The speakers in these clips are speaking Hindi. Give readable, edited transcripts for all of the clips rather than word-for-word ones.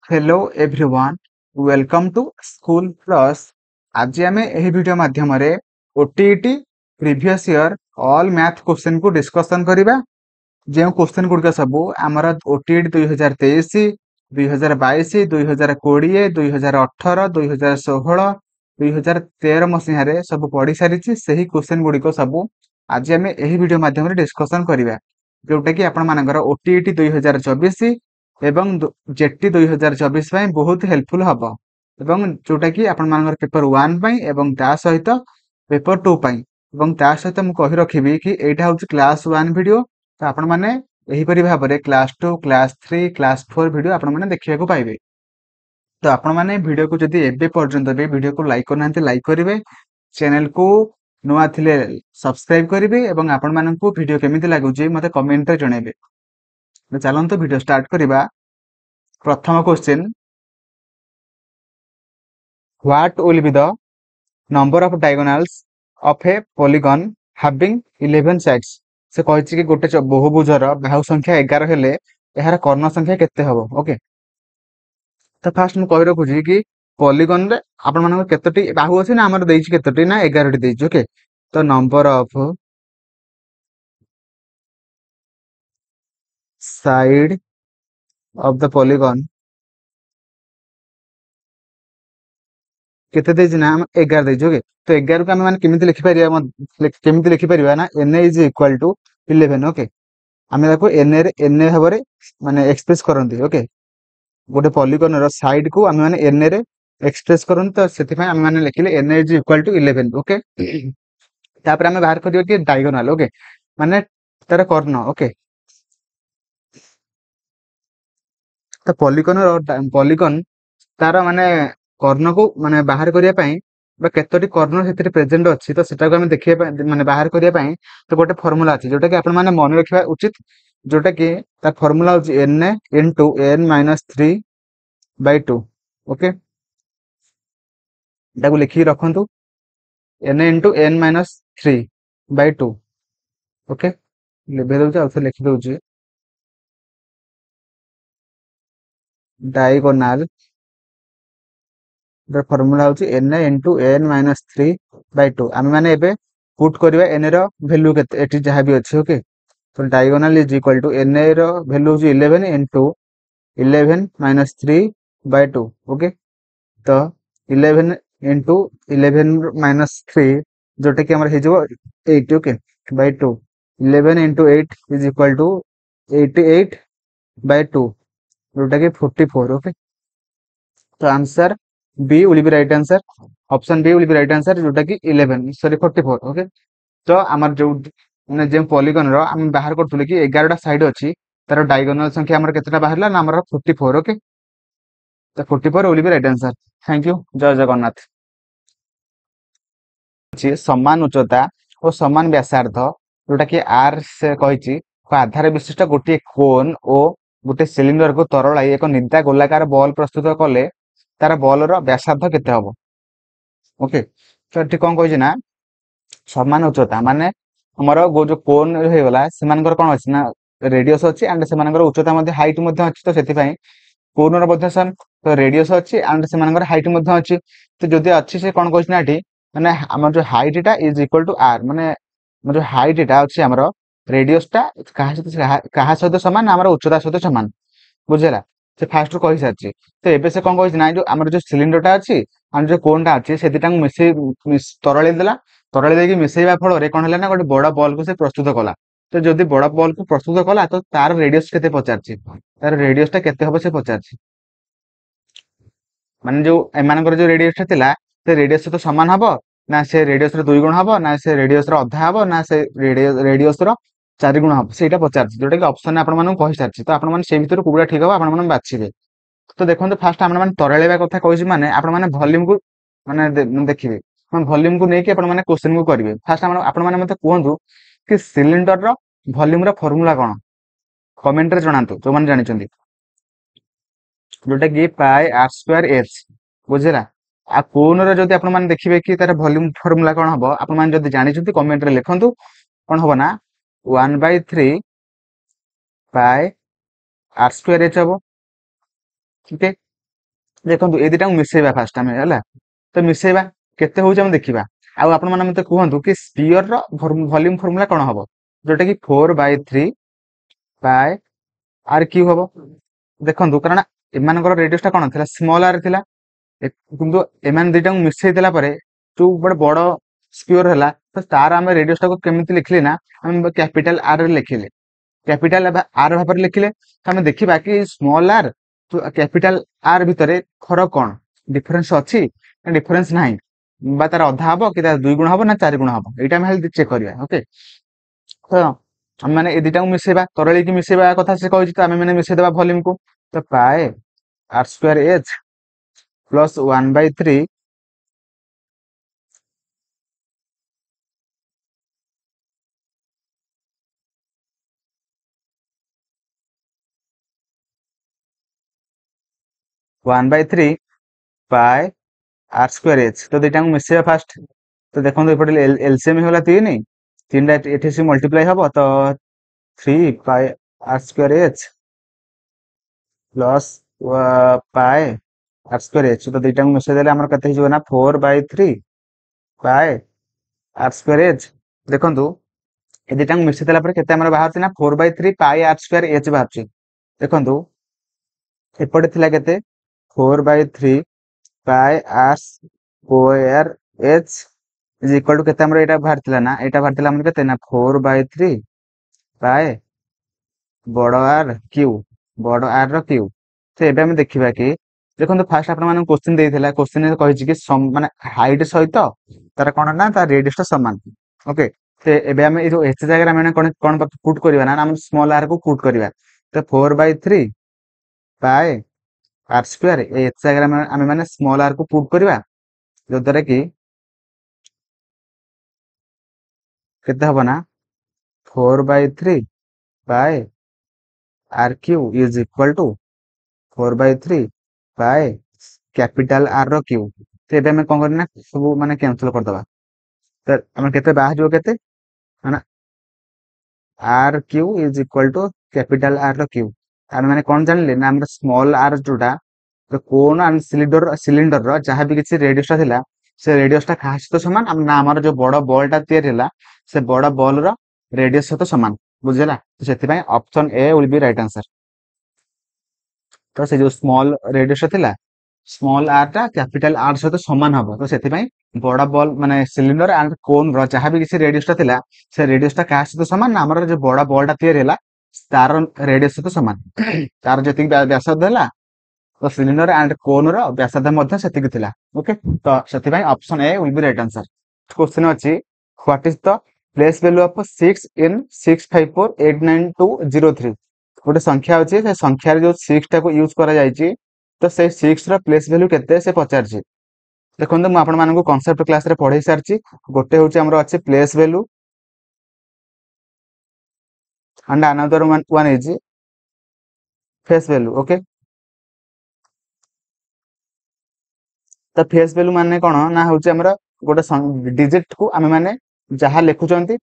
Hello everyone welcome to school plus. आज आम यह वीडियो माध्यम OTET previous year all math question को डिस्कशन करवा। जो क्वेश्चन गुड़िक सब आमर ओटीईटी 2023 2022 2020 2018 2016 2013 मसीह सब पढ़ी सारी से क्वेश्चन गुड़िक सब आज आम यह वीडियो माध्यम डिस्कशन करवा, जोटा कि आपण ओटीईटी 2024 एवं जेटी 2024 बहुत हेल्पफुल हम एवं जोटा कि आपण पेपर 1 एवं ता सहित पेपर 2 एवं ता सहित मुझे कही रखी कि यहाँ हूँ क्लास 1 वीडियो। तो आपण मैंने यहीपरि भाव में क्लास 2 क्लास 3 क्लास 4 वीडियो आपण मैंने देखा पाइबे। तो आपण मैंने वीडियो को जदि एबे पर्यंत भी वीडियो को लाइक करना लाइक करेंगे, चैनल को नुआ थिले सब्सक्राइब करेंगे एवं आपण मानक वीडियो केमिति लागुची मते कमेंट रे जणेबे। तो चलंतु वीडियो स्टार्ट करबा। प्रथम question, what will be the number of diagonals of A polygon having 11 sides. से कहिछि कि गोटे बहुभुजर बाहु संख्या 11 हेले एहार कर्ण संख्या केते हबो। ओके, तो फास्ट मु कहि रखुछि कि पॉलीगन रे आपण मानक केतोटी बाहु अछि ना, हमर देइछि केतोटी ना 11 टी देइछि। ओके, तो number of side of the polygon केते देइछि ना, हम 11 देइछि। ओके, तो 11 को हम माने केमिति लिखि परिबा, केमिति लिखि परिबा ना n is equal to 11। Okay, आमे ताको n रे n भाबरे माने एक्सप्रेस करंती। ओके, गोटे पॉलीगन रो साइड को आमे माने n रे एक्सप्रेस करंती, तो सेति पय आमे माने लिखिले n is equal to 11। Okay, तापर आमे बाहर करियो कि डायगोनल। ओके, माने तार कर्ण। ओके, तो पॉलीगन तार माने कर्ण को माने बाहर करिया पय बा केतोटी कर्ण सेतिर प्रेजेंट अछि, तो सेटा को हम देखिया पय माने बाहर करिया पय तो गोटे फार्मूला अछि जोटा कि आपण माने मन रखिबा उचित, जोटा कि ता फार्मूला होछि n into n - 3 by 2। Okay, ताको लिखि रखंतु n into n - 3 by 2। Okay, लिखि दउछ आ लिखि दउछ डायगोनल फॉर्मूला होची n इनटू n - 3 बाय 2। आमे माने एबे पुट करबा n रो वैल्यू केते एटी जहा भी अछि। ओके, तो diagonal is equal to n रो वैल्यू होची 11 इनटू 11 - 3 बाय 2। ओके, तो 11 इनटू 11 - 3 जोटा कि हमर हे जबो 8। Okay, by 2 11 into 8 is equal to 88 by 2 जोटा कि 44। ओके, तो answer B will be right answer, option B will be right answer, जोटा कि 11 सॉरी 44। ओके, तो आमर जो माने जे पॉलीगन रो हम बाहर करथुले कि 11 टा साइड अछि, तार डायगोनल संख्या हमर केतेटा बाहरला ना, हमर 44। ओके, तो 44 will be right answer. Thank you, जय जगन्नाथ। अछि समान उच्चता और समान व्यासार्ध जोटा कि आर से कहिछि आधार विशिष्ट गोटे कोन और गोटे सिलिंडर को तरलाई एक निदा गोलाकार बॉल प्रस्तुत कले तार बॉल रो व्यासार्ध केते हबो। ओके, तो एठी कोन कहिछि ना समान उच्चता माने हमर गो जो कोन हे गला सेमानकर कोन अछि ना रेडियस अछि एंड सेमानकर उच्चता मध्ये हाइट मध्ये अछि, तो सेति पय कोन रो मध्ये सन तो रेडियस अछि एंड सेमानकर हाइट मध्ये अछि। तो जदि अछि से कोन कहिछि ना एठी माने हमर जो हाइट टा इज इक्वल टू आर, माने जो हाइट टा अछि हमर रेडियस टा कहा सहित समान हमर उच्चता सहित समान, बुझेला। से फास्ट रो कहि सारछि। तो एबे से कोन कहिछि ना जो हमर जो सिलिंडर टा अछि एंड जो कोन टा अछि से दिटा मिसे तरळे देला, तरळे देकी मिसेଇବା फल रे कोन हला ना गोटे बड़ बॉल को से प्रस्तुत कला। तो जदि बड़ बॉल को प्रस्तुत कला तो तार रेडियस केते पचारछि, तार रेडियस टा केते हबो से पचारछि। माने जो एमानकर जो रेडियस टा थिला से रेडियस तो समान हबो ना, से रेडियस रो 2 गुण हबो ना, से रेडियस रो अधा हबो ना, से रेडियस रो 4 गुण हबो, सेटा पचारछि जोटा कि ऑप्शन आपण मानु कहि सारछि। तो आपण माने से भितर कुबडा ठीक हबो आपण माने बाछिबे। तो देखंतु फास्ट आपण माने तरळेबा कथा कहिछि माने आपण माने वॉल्यूम को माने देखिबे, हम वॉल्यूम को नेकी आपण माने क्वेश्चन को करिवे। फास्ट आपण माने मते कहंतु कि सिलिंडर रो वॉल्यूम रो फार्मूला कोन, कमेंट रे जणांतु जो माने जानिचंदी, जोटा कि पाई आर स्क्वायर एच, बुझेला। आ कोन रो जदि आपण माने देखिबे कि तार वॉल्यूम फार्मूला कोन हबो, आपण माने जदि जानिचंती कमेंट रे लिखंतु कोन हबो ना 1/3 पाई आर स्क्वायर एच हबो। ठीक है, देखो ये दुटा मिसेबा फास्ट आम है तो मिसेबा केते होउछ हम देखिबा आउ आपण माने मते कहंतु कि स्फीयर रो वॉल्यूम फार्मूला कोन हबो जोटा कि 4/3 पाई आर क्यू हबो देखंतु कारण एमानकर रेडियस टा कोन थिला स्मॉल आर थिला किंतु एमान दुटा मिसेई देला परे जो बड़ बड़ स्फीयर हला तो तार हम रेडियस टा को केमिति लिखले ना हम कैपिटल आर रे लिखिले कैपिटल आर भापर लिखिले हमें देखिबा कि स्मॉल आर तो कैपिटल आर भितरे फरक कौन डिफरेंस अच्छी ना डिफरेंस नाही बा तार अधा हबो कि तार 2 गुण हबो ना 4 गुण हबो एटा हम हेल्थ चेक करिया ओके तो हम माने ए दिटा मिसेबा तरली की मिसेबा कथा से कहै छी तो हम माने मिसे देबा वॉल्यूम को तो पाए आर स्क्वायर एच प्लस 1/3 1/3 पाए आर स्क्वायर एच तो दिटा मिसेबा फास्ट तो देखो एपटे एलसीएम होला 3 3 टा एठी से मल्टीप्लाई हबो तो 3 pi r square h plus pi r square h तो दुटा मिसेई देले हमर कते हिजो ना 4/3 पाए आर स्क्वायर एच देखंतु ए दुटा मिसेई देला पर केते हमर बाहर ना 4/3 पाए आर स्क्वायर एच बाहर देखंतु एपटे थिला केते 4/3 pi r square h is equal to केते हमर एटा बाहर थिला ना एटा बाहर थिला हमर केते ना 4/3 पाए बड़ आर क्यू बड़ आर रो क्यू तो एबे हम देखिबा कि देखो फास्ट आपण माने क्वेश्चन देइथिला क्वेश्चन रे कहिछि कि माने हाइट सहित तार कोन ना तार रेडियस टा समान ओके तो एबे हम ए जो एच जगह हम कोन कोन पुट करबा ना हम स्मॉल आर को पुट करबा तो 4/3 पाए आर स्क्वायर एच जगह हम माने स्मॉल आर को पुट करबा जो द्वारा कि केते हबो ना 4/3 pi r q is equal to 4/3 pi capital R रो क्यू तो एबे हम कोन करना सब माने कैंसिल कर दबा तो हम केते बाहर जो केते माने r q is equal to capital R रो क्यू हम माने कोन जानले ना हम स्मॉल आर जोटा तो कोन एंड सिलिंडर रो जहां भी किसी रेडियस ता थिला से रेडियस ता काहा सहित समान हम ना हमर जो बड़ बॉल ता तैयार होला से बड़ बॉल रो रेडियस सहित समान बुझला तो सेति पय option A will be right answer तो से जो स्मॉल रेडियस थिला स्मॉल आर टा कैपिटल आर सहित समान हबो तो सेति पय बड़ा बॉल माने सिलिंडर एंड कोन रो जहां भी किसी रेडियस ता थिला से रेडियस ता काहा सहित समान ना हमर जो बड़ा बॉल ता तैयार होला तार रेडियस सहित समान तार जति व्यासार्ध होला तो सिलिंडर एंड कोन रो व्यासार्ध मध्ये सेतिक थिला ओके तो सेति पय option A will be right answer question अछि what is the place value of 6 in 6548920 गोटे संख्या अछि से संख्या रे जो 6 टा को यूज करा जायछि तो से 6 रो प्लेस वैल्यू केते से पचारछि देखंतु म आपण मानकु कांसेप्ट क्लास रे पढाई सारछि गोटे होछि हमरो अछि place value and another one is face value okay तो फेस वैल्यू माने कोन ना होछि हमरो गोटे डिजिट को आमे माने जहा लेखुचंती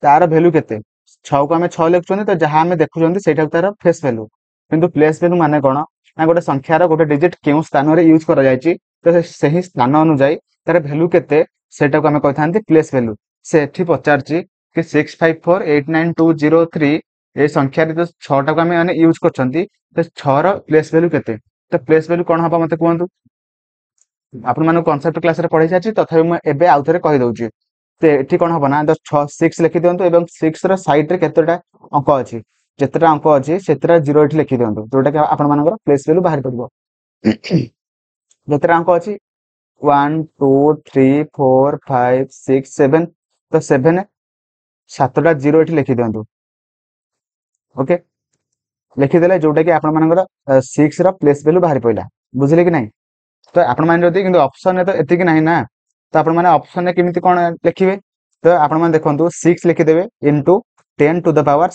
तार वैल्यू केते 6 को आमे 6 लेखुचंती तो जहा आमे देखुचंती सेटा तार फेस वैल्यू किंतु प्लेस वैल्यू माने कोन ना गोटे संख्यार गोटे डिजिट केउ स्थान रे यूज करा जायछि तो सही स्थान अनुसार तार वैल्यू केते सेटा को आमे कहथांती प्लेस वैल्यू से एठी पचारछि कि 6548920 ए संख्या रे जो 6 टा को आमे माने यूज करछंती तो 6 रो प्लेस वैल्यू केते तो प्लेस वैल्यू कोन हबा मते कहंतु आपण माने कांसेप्ट क्लास रे पढाई जाछि तथापि म एबे आउथरे कहि दउछि ते एठी कोन हबो ना 6 लिखि दियंतु एवं 6 रो साइड रे केतेटा अंक अछि जेतेटा अंक अछि सेतेटा 0 एठी लिखि दियंतु जोटा कि आपण मानकर प्लेस वैल्यू बाहर पड़िबो जेतेटा अंक अछि 1 2 3 4 5 6 7 तो 7 सातटा 0 एठी लिखि दियंतु ओके लिखि देले जोटा कि आपण मानकर 6 रो प्लेस वैल्यू बाहर पइला बुझिले कि नहीं तो आपण माने जदी किंतु ऑप्शन तो एतिक नाही ना तो आपण माने ऑप्शन ने केमिति कोन लिखिबे तो आपण माने देखंतु 6 लिखि देबे इनटू 10 टू द पावर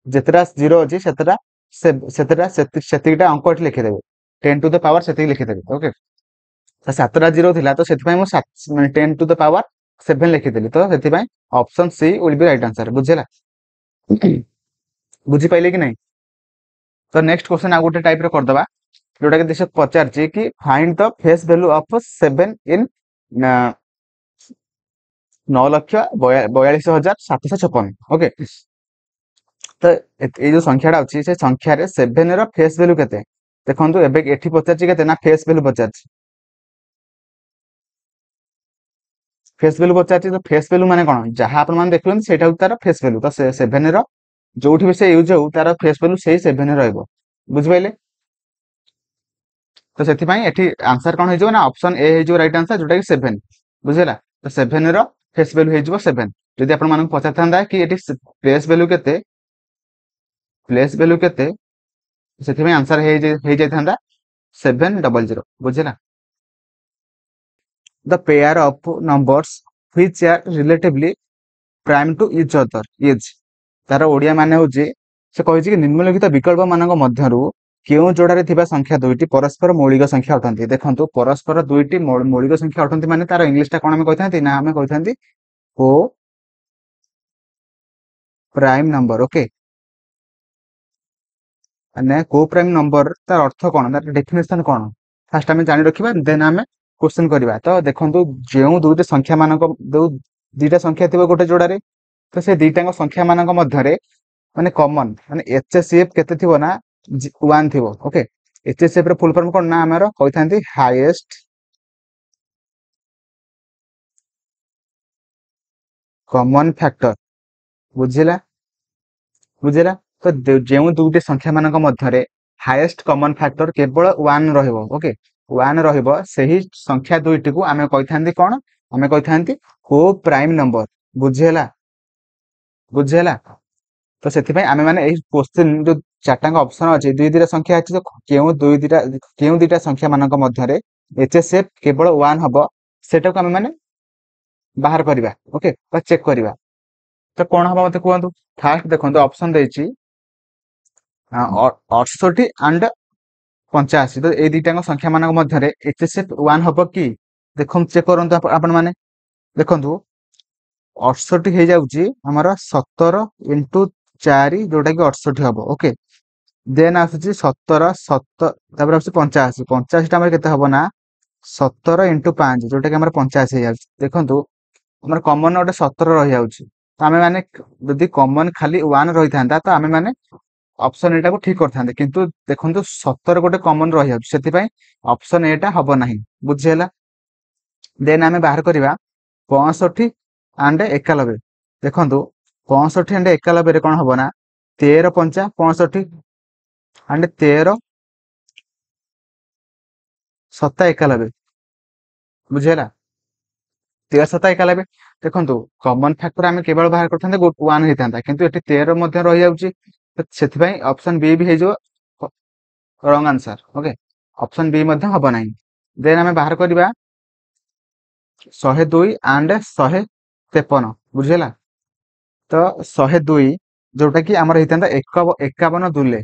जेतरा 0 अछि सेतरा सेतरा सेतिकटा अंक एठी लिखि देबे 10 टू द पावर सेतिक लिखि देबे ओके तो सातरा 0 थिला तो सेति पय मो 7 माने 10 टू द पावर 7 लिखि देली तो सेति पय option C will be right answer बुझिला बुझि पाइले कि नहीं तो नेक्स्ट क्वेश्चन आ गोटे टाइप रे कर दबा जोटा कि देश पचार कि find the face value of 7 in 9,42,756। Okay, तो ये जो संख्याटा अच्छी से संख्यार 7 रो फेस वैल्यू केते देखो एबे एठी पचार केते ना फेस वैल्यू पचार फेस वैल्यू पचार तो फेस वैल्यू माने कौन जहाँ आप देखुं से तार फेस वैल्यू तो 7 रो जो भी से यूज हो तार फेस वैल्यू से 7 रहिबो बुझिपाइले। तो से आंसर कौन हो ऑप्शन ए हो राइट आंसर जोटा कि 7 बुझेगा। तो 7 रो फेस वैल्यू हो 7 जदि आपन पचार था कि ये फेस वैल्यू केते प्लेस वैल्यू केते से आंसर हो जाता 700 बुझेगा। The pair of numbers which are relatively prime to each other is तार ओडिया माने होची से कहिछि कि निम्नलिखित विकल्प मानक मध्यरु केउ जोड़ारे थिबा संख्या दुईटी परस्पर मौलिक संख्या अटंती। देखंतु परस्पर दुईटी मौलिक संख्या अटंती माने तार इंग्लिश टा कोन हमें कहिथांती ना हमें कहिथांती को प्राइम नंबर। ओके, माने को प्राइम नंबर तार अर्थ कोन तार डेफिनेशन कोन फास्ट हमें जानि रखिबा देन हमें क्वेश्चन करबा। तो देखंतु जेउ दुईटी संख्या मानक दो दीटा संख्या थिबा गोटे जोड़ारे तो से दीटा संख्या मानक मध्यरे माने कॉमन माने एचसीएफ केते थिबो ना 1 थिबो। ओके, एचसीएफ रे फुल फॉर्म कोन ना हमर कहिथांती हाईएस्ट कॉमन फैक्टर बुझिला बुझिला। तो जेउ दुईटी संख्या मानक मध्यरे हाईएस्ट कॉमन फैक्टर केवल 1 रहिबो। ओके, 1 रहिबो सही संख्या दुईटी को आमे कहिथांती कोन आमे कहिथांती को प्राइम नंबर बुझिला बुझिला। तो से आम मैंने क्वेश्चन जो चार्टाक ऑप्शन अच्छे दुई दुईटा संख्या अच्छी तो क्यों दुईटा संख्या मानक मध्यरे एचएसएफ केवल 1 हम सेटा को आम मैंने बाहर करवा। ओके, चेक करवा तो कौन हम मत कहतु फास्ट देखो ऑप्शन देछि 68 एंड 85 तो ये दुईटा संख्या मानक मध्यरे एचएसएफ 1 हम कि देखो चेक करंतु आपण माने देखंतु 68 हो जाउची हमर 17 इंटू 4 जोटा कि 68 हम। ओके, देन आसुची 17 तापर आसुची 85 85 टा हमर केते हबो ना 17 इंटू 5 जोटा कि हमर 85 हो जाउची। देखंतु हमर कॉमन ओटे 17 रहि जाउची तो हमें माने यदि कॉमन खाली 1 रहि थांदा तो हमें माने ऑप्शन एटा को ठीक करथांदे किंतु देखंतु 17 गोटे कॉमन रहि जाउची सेति पई ऑप्शन एटा हबो नाही बुझिहेला। देन हमें बाहर करबा 65 एंड 91 देखंतु 65 एंड 91 रे कोन हबो ना 13 पंचा 65 एंड 13 सत्ता 91 बुझेला 13 सत्ता 91 देखंतु कॉमन फैक्टर हमें केवल बाहर करथांदे 1 हेतांदा किंतु एटी 13 मध्ये रहि जाउची तो सेति पई ऑप्शन बी भी हे जो wrong answer. Okay, option B मध्ये हबो नाही। देन हमें बाहर करबा 102 एंड 153 बुझेला। तो 102 जोटा कि आमर हेतांदा 51 दुले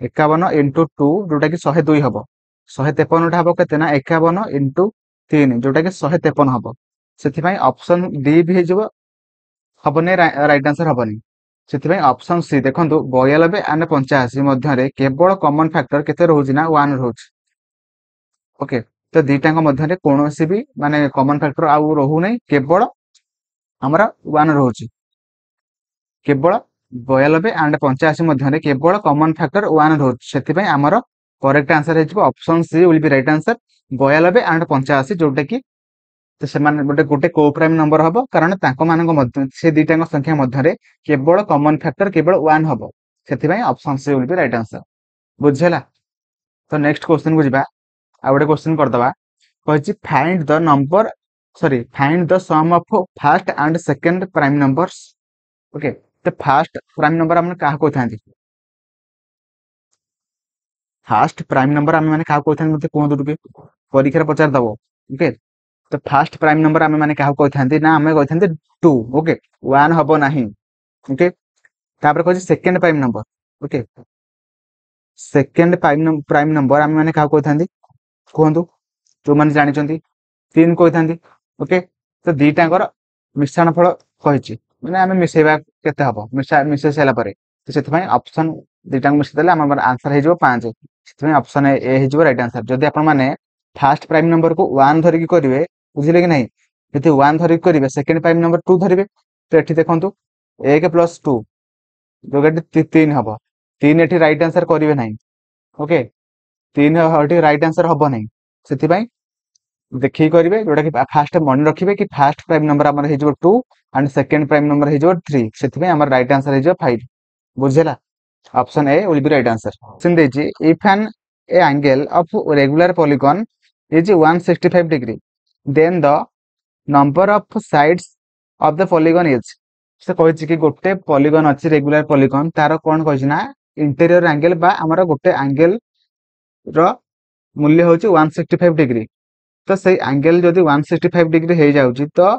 51 इंटू 2 जोटा कि 102 हम 153 टा हम केते ना 51 इंटू 3 जोटा कि 153 हम से ऑप्शन डी भी हो हबनी राइट आंसर हबनी से ऑप्शन सी देखो 92 एंड 85 मध्य केवल कॉमन फैक्टर केते रहउची ना 1 रहउची। ओके, तो दीटा मध्य कौन सी भी माने कॉमन फैक्टर आउ रहू नहीं केवल हमरा 1 रहउची केवल 92 एंड 85 मध्य केवल कॉमन फैक्टर 1 रहउची से आमर करेक्ट आंसर है option C will be right answer 92 and 85 जोटा कि तो से गोटे गोटे को प्राइम नंबर हम कारण से दुईटा संख्या मध्य केवल कॉमन फैक्टर केवल 1 हम से option C will be right answer बुझेला। तो नेक्स्ट क्वेश्चन को जिबा आ गोटे क्वेश्चन करदबा कहिछि find the number sorry find the sum of first and second prime numbers. Okay, तो फर्स्ट प्राइम नंबर हमने कहा कहथांती फर्स्ट प्राइम नंबर आम मैंने क्या कहते कहतु टे परीक्षा पचार दब। ओके, तो फर्स्ट प्राइम नंबर आम मैंने क्या कहते ना आम कहते 2। ओके, 1 हम ना। ओके, तापर कह second prime number. Okay, second prime number आम मैंने क्या कहते कहतु जो मैंने जानते 3 कहते। ओके, तो दीटाकर मिश्रण फल कही मैंने आम मिसेवा के हम मिसई सारापर तो से ऑप्शन दीटा मिसेदेले आम आंसर हो 5 ऑप्शन ए हो राइट आंसर। जदि आपण माने फर्स्ट प्राइम नंबर को 1 धरिकी करिवे बुझिले कि नहीं, जदि 1 धरिकी करिवे सेकंड प्राइम नंबर 2 धरिवे, तो एठी देखंतु 1 प्लस 2 जोगाटी 3 हबो, 3 एठी राइट आंसर करिवे नहीं। ओके 3 एठी राइट आंसर हबो नहीं, सेति पई देखि करिवे जोटा कि फास्ट मन रखिबे कि फर्स्ट प्राइम नंबर हमर हे जो 2 एंड सेकंड प्राइम नंबर हे जो 3, सेति पई हमर राइट आंसर हे जो 5 बुझिला। Option A will be right answer. Question देछि if an A angle of regular polygon is 165 degree then the number of sides of the polygon is, से कहिछि कि गोटे पॉलीगॉन अछि रेगुलर पॉलीगॉन, तार कोन कहिछि ना इंटीरियर एंगल बा हमर गोटे एंगल रो मूल्य होछि 165 डिग्री। तो सेही एंगल जदि 165 डिग्री हो जाउछि तो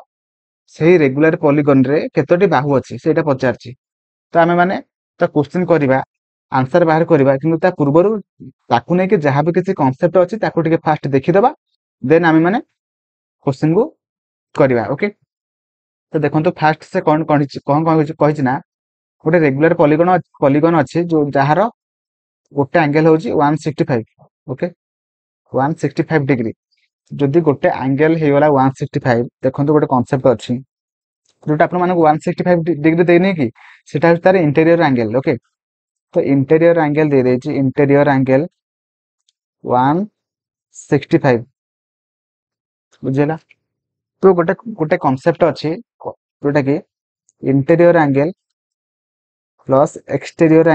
सेही रेगुलर पॉलीगॉन रे केतोटी बाहु अछि सेटा पचारछि। तो आमे माने तो क्वेश्चन करबा आंसर बाहर करबा, किंतु ता पूर्वरु ताकू नै कि जहां भी किसी कांसेप्ट अछि ताकू टिके फास्ट देखि देबा, देन आमे माने क्वेश्चन को करबा। ओके तो देखंतु फास्ट से कोन कहिछि ना गोटे रेगुलर पॉलीगॉन अछि जो जहार गोटे एंगल होछि 165। ओके 165 डिग्री जदि गोटे एंगल हे वाला 165, देखंतु गोटे कांसेप्ट अछि जोटा आपण माने 165 डिग्री देने कि सेटा तार इंटीरियर एंगल। ओके तो इंटीरियर एंगल दे देछि, इंटीरियर एंगल 165 बुझिला। तो गोटे गोटे कांसेप्ट अछि जोटा कि interior angle plus exterior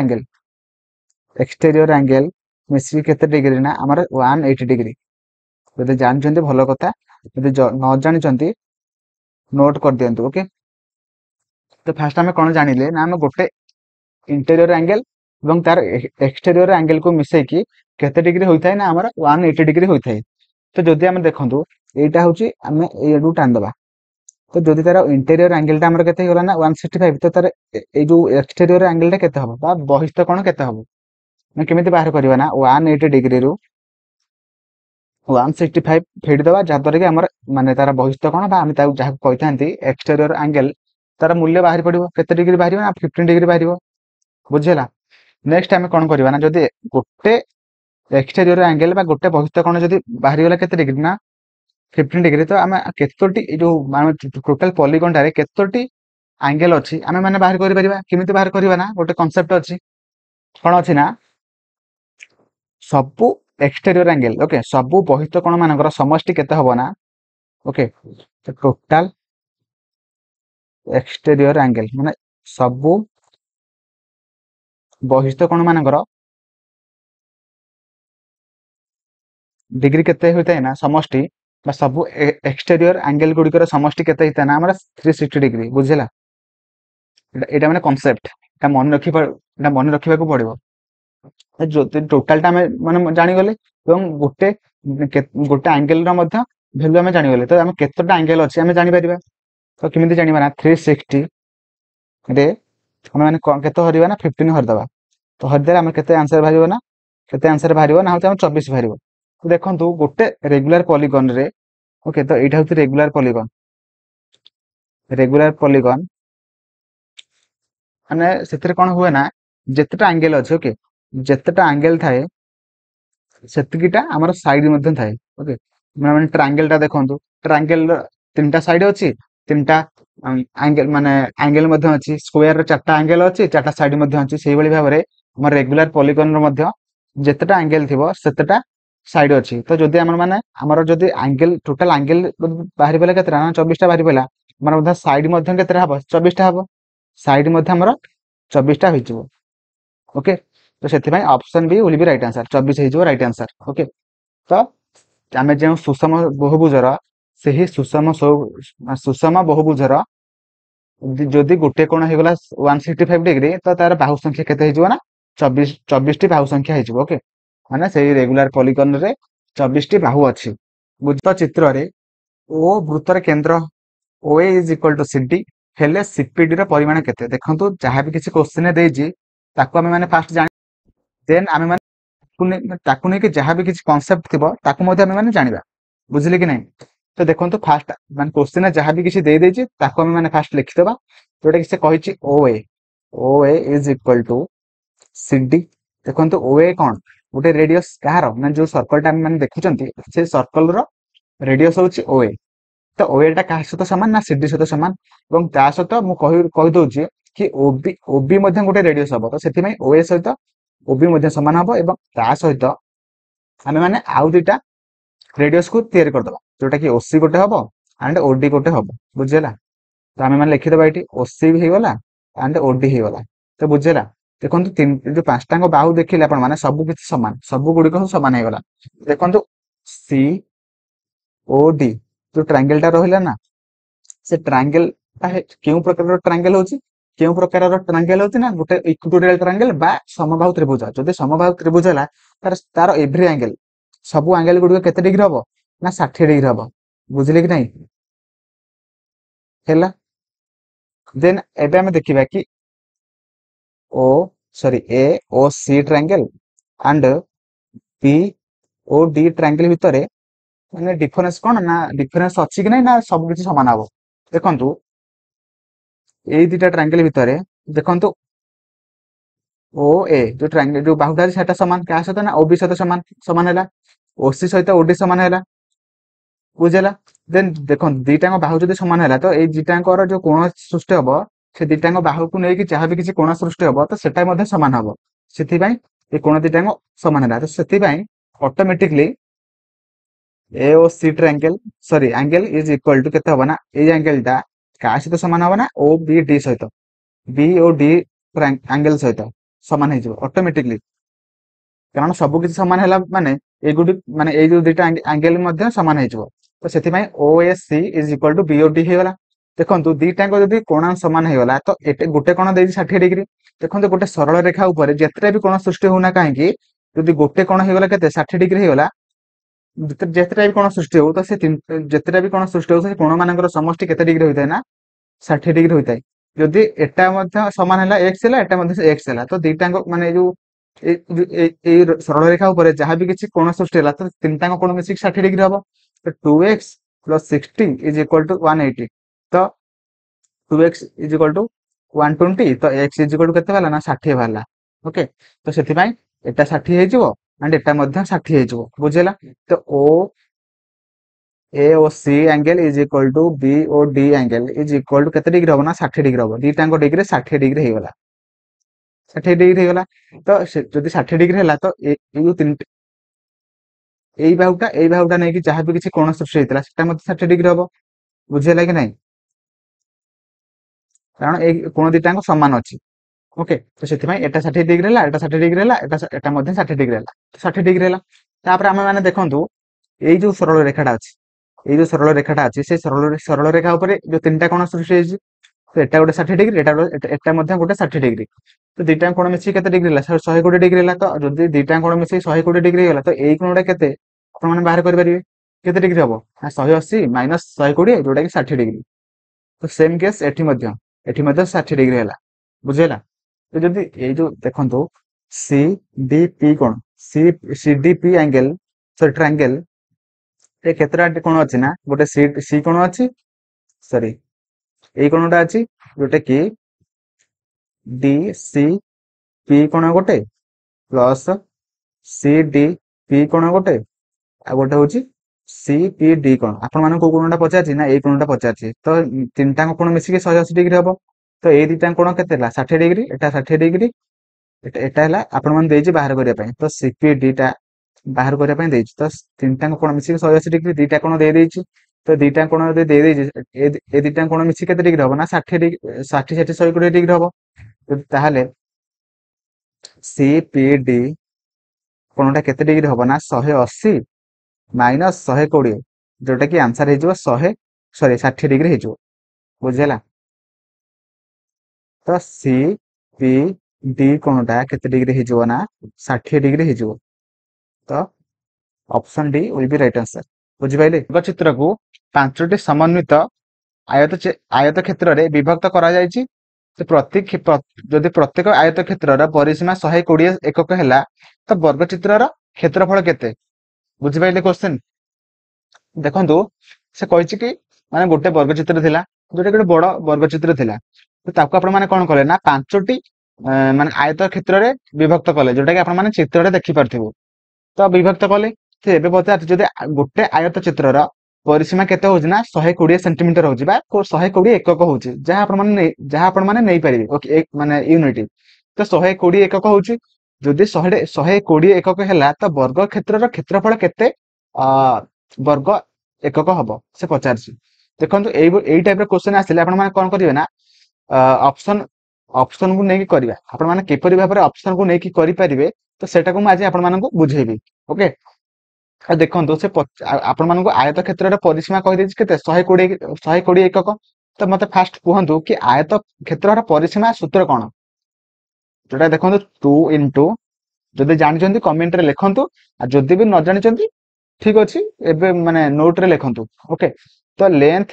angle मिसी केते डिग्री ना हमर 180 डिग्री। जदि जानचंती भलो कथा, जदि न जानचंती नोट कर दियंतु। ओके तो फास्ट हमें कोन जानिले ना हम गोटे इंटीरियर एंगल एवं तार एक्सटीरियर एंगल को मिसै कि केते डिग्री होइथाय ना हमर 180 डिग्री होइथाय। तो जदि हम देखंतु एटा होची हमें एडू टान दबा, तो जदि तार इंटीरियर एंगल ता हमर केते होला ना 165, तो तार ए जो एक्सटीरियर एंगल ता केते हबो बा बहिस्थ कोण केते हबो ना केमिति बाहर करबा ना 180 डिग्री रु 165 फेड दबा, जहाद्वारा कि हमर माने तार बहिस्थ कोण बा हम ताऊ जहा कहिथांती एक्सटीरियर एंगल तार मूल्य बाहर पड़िबो, केते डिग्री बाहरिबो ना 15 डिग्री बाहरिबो बुझिला। नेक्स्ट आमे कोन करबा ना जदि गोटे एक्सटीरियर एंगल बा गोटे बहिस्थ कोण जदि बाहरी गला केते डिग्री ना 15 डिग्री, तो आमे केतोटी जो माने टोटल पॉलीगॉन टारे केतोटी एंगल अछि आमे माने बाहर करि परिबा। केमिति बाहर करबा ना गोटे कांसेप्ट अछि कोन अछि ना सबु एक्सटीरियर एंगल। ओके सबु बहिस्थ कोण मानकर समष्टि केते हबो ना। ओके तो टोटल एक्सटीरियर एंगल माने सबु बहिस्थ कोण मानकर डिग्री केते होइताय ना समष्टि बा सबु एक्सटीरियर एंगल गुडिकर समष्टि केते हिता ना हमर 360 डिग्री बुझिला। एटा माने कांसेप्ट एटा मन रखिबा को पड़िबो। जो टोटल टा माने जानि गले एवं गोटे गोटे एंगल रो मध्य वैल्यू हमें जानि गले, तो हम केतोटा एंगल अछि हमें जानि परिबा। तो केमिति जानिबा ना 360 रे हम माने केतो हरिबा ना 15 हरदबा, तो हरदे हम केते आंसर बाहिबो ना केते आंसर बाहिबो ना हम 24 बाहिबो। तो देखंतु गोटे रेगुलर पॉलीगॉन रे ओके तो एटा होती रेगुलर पॉलीगॉन माने सेतरे कोन हुए ना जेतेटा एंगल अछि ओके जेतेटा एंगल थाए सेतिकिटा हमर साइड मध्ये थाए। ओके माने ट्रायंगल टा देखंतु ट्रायंगल तीनटा साइड अछि, तीनटा एंगल माने एंगल मध्ये अछि, स्क्वायर रे चारटा एंगल अछि, चारटा साइड मध्ये अछि। सेहि भली भाबरे हमर रेगुलर पॉलीगॉन रो मध्ये जेतेटा एंगल थिबो सेतेटा साइड अछि। तो जदि हमर माने हमर जदि एंगल टोटल एंगल बाहरी बेला केतरा ना 24 टा बाहरी बेला, हमर मध्ये साइड मध्ये केतरा हबो 24 टा हबो, साइड मध्ये हमर 24 टा होइजिवो। ओके तो सेति भाई option B will be right answer, 24 होइजिवो राइट आंसर। ओके तो आमे जे सुषम बहुभुजर सेही सुषम बहुभुजर जदि गोटे कोण हे गला 165 डिग्री, तो तार बाहु संख्या केते हेजिवो ना 24 टी बाहु संख्या हेजिवो। ओके माने सेही रेगुलर पॉलीगॉन रे 24 टी बाहु अछि। बुझत चित्र रे ओ वृत्तर केंद्र OA is equal to CD हेले CPD रो परिमाण केते। देखंतु जहां भी किसी क्वेश्चन देइजी ताको हमें माने फास्ट जानि देन हमें माने ताकू नै कि जहां भी किसी कांसेप्ट थिबो ताकू मध्ये हमें माने जानिबा बुझिले कि नै। तो देखंतु फास्ट माने क्वेश्चन जहां भी किसी देइ देइजी ताको हमें माने फास्ट लिखि देबा जोटा कि से कहिछि OA is equal to CD। देखंतु OA कोन गोटे रेडियस कहार ना जो सर्कल टा मैंने देखुଛନ୍ତି से सर्कल रो रेडियस होची OA। तो OA टा कहा सहित समान ना CD सहित समान ଏବଂ ତା ସହିତ ମୁଁ କହି ଦଉଛି कि OB ମଧ୍ୟ ଗୋଟେ रेडियस हबो। तो ସେଥିପାଇଁ OA ସହିତ OB ମଧ୍ୟ ସମାନ ହବ ଏବଂ ତା ସହିତ ଆମେ ମାନେ ଆଉ ଦିଟା रेडियस को तैयारी करदबा जोटा कि OC गोटे हबो एंड OD गोटे हबो। बुझिला? तो आम मैंने लिखिदबा ये OC भी होगला एंड OD होगला। तो बुझेगा देखो तीन जो पांचटा बाहु देखिले आपण माने सब किछि समान सब गुडी को समान होगला। देखो सी ओ डी जो ट्रायंगल टा रहिला ना से ट्रायंगल ता केउ प्रकार ट्रायंगल होची केउ प्रकार ट्रायंगल होची ना गोटे इक्विटोरियल ट्रायंगल बा समबाहु त्रिभुज। जदि समबाहु त्रिभुज हला तार एवरी एंगल सब एंगल गुडी केते डिग्री हबो ना 60 डिग्री हबो। बुझिले कि नहीं? हैला देन एबे हम देखिबा कि O sorry A O C triangle and B O D triangle भितरे माने डिफरेंस कोन ना डिफरेंस अछि कि नै ना सब किछि समान हबो। देखंतु एई दिटा ट्रायंगल भितरे देखंतु ओ ए जो ट्रायंगल जो बाहुटा सेटा समान का सहित ना ओबी सहित समान समान हैला ओसी सहित ओडी समान हैला। बुझेला? देन देखो दिटांग बाहु जदि समान हैला तो एई दिटांगर जो कोण सृष्टि हबो से दिटांग बाहु को नेकी जहा भी किछि कोण सृष्टि हबो तो सेटा मध्ये समान हबो। सेति पई ए कोण दिटांग समान हैला तो सेति पई automatically A O C triangle sorry angle is equal to केते हबो ना ए एंगल टा का सहित समान हबो ना ओ बी डी सहित बी ओ डी एंगल सहित समान हे ऑटोमेटिकली कारण सब किछि समान हैला माने ए गुडी माने ए जो दुटा एंगल मध्ये समान हे तो सेति पई O A C is equal to B O D हे गला। देखंतु दिटांग जदि कोण समान हे गला तो एटे गोटे कोण देई 60 डिग्री। देखंतु गोटे सरल रेखा ऊपर जेतरे भी कोण सृष्टि होना काहे कि जदि गोटे कोण हे गला केते 60 डिग्री हे गला जेतरा भी कोण सृष्टि हो तो से जेतरा भी कोण सृष्टि हो से कोण मानकर समष्टि केते डिग्री होइताय ना 60 डिग्री होइताय। जदि एटा मध्ये समान हैला x हैला एटा मध्ये से x हैला तो दिटांग माने जो ए सरल रेखा ऊपर जहां भी किछि कोण सृष्टि हैला तो तीनटांग कोण मिसी 60 डिग्री हबो। तो 2x + 60 इज इक्वल टू 180। तो 2x इज इक्वल टू 120 तो x इज इक्वल टू केते भाला ना 60 भाला। ओके तो सेति पई एटा 60 हे जिवो एंड एटा मध्ये 60 हे जिवो। बुझेला? तो ओ A O C angle is equal to B O D angle is equal to केते डिग्री हबो ना 60 डिग्री हबो। दिटांग डिग्री 60 डिग्री हे गला 60 डिग्री हे गला। तो जदि 60 डिग्री हैला तो ए जो तीन एई बाहुटा नै कि जहां भी किछि कोण सृष्टि हेतला सेटा मध्ये 60 डिग्री हबो। बुझेला कि नहीं? कारण ए कोण दिटांग समान अछि। ओके तो सेति पई एटा 60 डिग्री हैला एटा 60 डिग्री हैला एटा मध्ये 60 डिग्री हैला 60 डिग्री हैला। तापर हम माने देखंतु एई जो सरल रेखाटा अछि एई जो सरल रेखाटा अछि से सरल रेखा ऊपर जो तीनटा कोण सृष्टि हेछि तो एटा गोटे 60 डिग्री एटा मध्ये गोटे 60 डिग्री। तो दिटा कोण मिसी केते डिग्री हैला 120 डिग्री हैला। तो जदि दिटा कोण मिसी 120 डिग्री हैला तो एई कोणटा केते आपण माने बाहर करि परिबे केते डिग्री हबो ना 180 - 120 जोटा कि 60 डिग्री। तो सेम केस एठी मध्ये 60 डिग्री हैला। बुझेला? तो जदि ए जो देखंतु सी डी पी कोण C D P angle sorry triangle ए केतरा कोण अछि ना गोटे सी कोण अछि सॉरी एई कोणटा अछि जोटा कि डी सी पी कोण गोटे प्लस सी डी पी कोण गोटे आ गोटे होची सी पी डी कोण। आपण माने को कोणटा पचारछि ना एई कोणटा पचारछि तो तीनटा कोण मिसी के 180 डिग्री हबो। तो एई दिटा कोण केतेला 60 डिग्री एटा 60 डिग्री एटा हैला आपण माने देछि बाहर करिया पई। तो सीपीडी टा बाहर करिया पई देछि तो तीनटा कोण मिसी के 180 डिग्री दिटा कोण दे देछि। तो दिटा कोण दे देछि ए दिटा कोण मिसी केते डिग्री हबो ना 60 डिग्री 60 60 120 डिग्री हबो। तो ताहाले सीपीडी कोणटा केते डिग्री हबो ना 180 - 120 जोटा कि आंसर हे जिवो 100 सॉरी 60 डिग्री हे जिवो। बुझेला? तो सी पी डी कोणटा केते डिग्री हे जिवो ना 60 डिग्री हे जिवो। तो option D will be right answer. बुझि पाइले? चित्र को पांचटी समन्वित आयत क्षेत्र रे विभक्त करा जायछि। तो जदि प्रत्येक आयत क्षेत्र परिसीमा 120 एकक हैला तो वर्ग चित्र क्षेत्रफल केते? बुझि पाइले क्वेश्चन? देखंतु से कहिछि कि माने गोटे वर्ग चित्र थिला जोटा कि बड़ वर्ग चित्र थिला। तो ताको आपण माने कोन कले ना पांचटी ମାନେ ଆୟତ କ୍ଷେତ୍ରରେ ବିଭକ୍ତ କଲେ, ଯୋଉଟା କି ଆପଣ ମାନେ ଚିତ୍ରରେ ଦେଖିପାରୁଥିବେ। ତ ବିଭକ୍ତ କଲେ, ସେ ଏବେ ପଚାରୁଛି ଯଦି ଗୋଟେ ଆୟତ ଚିତ୍ରର ପରିସୀମା କେତେ ହଉଛି ନା 120 ସେଣ୍ଟିମିଟର ହଉଛି ବା 120 ଏକକ ହଉଛି, ଯାହା ଆପଣ ମାନେ ନେଇପାରିବେ। ଓକେ, ମାନେ ୟୁନିଟ। ତ 120 ଏକକ ହଉଛି। ଯଦି 120 ଏକକ ହେଲା ତ ବର୍ଗ କ୍ଷେତ୍ରର କ୍ଷେତ୍ରଫଳ କେତେ ବର୍ଗ ଏକକ ହବ ସେ ପଚାରିଛି। ଦେଖନ୍ତୁ ଏଇ ଟାଇପ ର କ୍ୱେଶ୍ଚନ ଆସିଲେ ଆପଣ ମାନେ କଣ କରିବେ ନା ଅପସନ ଅପସନକୁ ନେଇକି କରିବା। ଆପଣ ମାନେ କିପରି ଭାବରେ ଅପସନକୁ ନେଇକି କରିପାରିବେ, ତ ସେଟାକୁ ମୁଁ ଆଜି ଆପଣ ମାନଙ୍କୁ ବୁଝେଇବି। ଓକେ, ଦେଖନ୍ତୁ ସେ ଆପଣ ମାନଙ୍କୁ ଆୟତ କ୍ଷେତ୍ରର ପରିସୀମା କହିଦେଇଛି କେତେ 120 ଏକକ। ତ ମତେ ଫାଷ୍ଟ କୁହନ୍ତୁ କି ଆୟତ କ୍ଷେତ୍ରର ପରିସୀମା ସୂତ୍ର କଣ? ଯୋଉଟା ଦେଖନ୍ତୁ 2 ଇଣ୍ଟୁ, ଯଦି ଜାଣିଛନ୍ତି କମେଣ୍ଟରେ ଲେଖନ୍ତୁ, ଆଉ ଯଦି ବି ନ ଜାଣିଛନ୍ତି ଠିକ ଅଛି ଏବେ ମାନେ ନୋଟରେ ଲେଖନ୍ତୁ। ଓକେ, ତ ଲେନ୍ଥ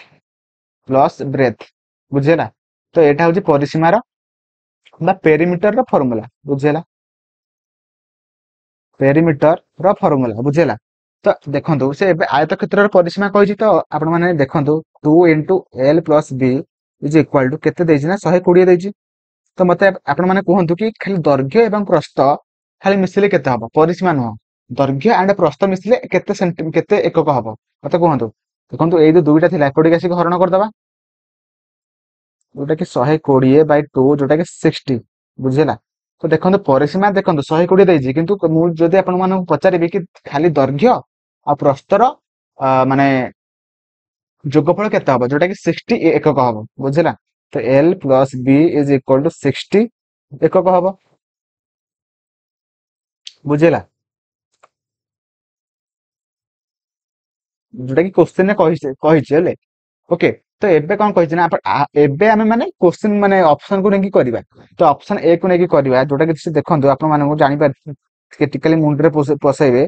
ପ୍ଲସ୍ ବ୍ରେଥ, ବୁଝିହେଲା। ତ ଏଇଟା ହଉଛି ପରିସୀମାର ବା ପେରିମିଟର ର ଫର୍ମୁଲା, ବୁଝିହେଲା। ପେରିମିଟର ର ଫର୍ମୁଲା, ବୁଝିହେଲା। ତ ଦେଖନ୍ତୁ ସେ ଏବେ ଆୟତ କ୍ଷେତ୍ରର ପରିସୀମା କହିଛି, ତ ଆପଣ ମାନେ ଦେଖନ୍ତୁ 2 into L plus B is equal to କେତେ ଦେଇଛି ନା 120 ଦେଇଛି। ତ ମତେ ଆପଣ ମାନେ କୁହନ୍ତୁ କି ଖାଲି ଦୈର୍ଘ୍ୟ ଏବଂ ପ୍ରସ୍ଥ ଖାଲି ମିଶିଲେ କେତେ ହବ? ପରିସୀମା ନୁହଁ, ଦୈର୍ଘ୍ୟ ଆଣ୍ଡ ପ୍ରସ୍ଥ ମିଶିଲେ କେତେ ଏକକ ହବ ମତେ କୁହନ୍ତୁ। ଦେଖନ୍ତୁ ଏଇ ଯୋଉ ଦୁଇଟା ଥିଲା ଏପଟିକି ଆସିକି ହରଣ କରିଦବା, ଯୋଉଟା କି 120/2, ଯୋଉଟା କି 60, ବୁଝିହେଲା। ତ ଦେଖନ୍ତୁ ପରିସୀମା ଦେଖନ୍ତୁ 120 ଦେଇଛି, କିନ୍ତୁ ମୁଁ ଯଦି ଆପଣ ମାନଙ୍କୁ ପଚାରିବି କି ଖାଲି ଦୈର୍ଘ୍ୟ ଆଉ ପ୍ରସ୍ଥର ମାନେ ଯୋଗଫଳ କେତେ ହବ, ଯୋଉଟା କି 60 ଏକକ ହବ, ବୁଝିଲା। ତ L plus B is equal to 60 ଏକକ ହବ, ବୁଝିଲା। ଯୋଉଟା କି କ୍ୱେଶ୍ଚିନ୍ ରେ କହିଛି ହେଲେ। ଓକେ, ତ ଏବେ କଣ କହିଛି ନା ଏବେ ଆମେ ମାନେ କ୍ୱେଶ୍ଚିନ୍ ମାନେ ଅପସନ କୁ ନେଇକି କରିବା। ତ ଅପସନ ଏ କୁ ନେଇକି କରିବା, ଯୋଉଟା କି ସେ ଦେଖନ୍ତୁ ଆପଣ ମାନଙ୍କୁ ଜାଣିପାରିବେ ଟିକାଲି ମୁଣ୍ଡରେ ପଶେଇବେ।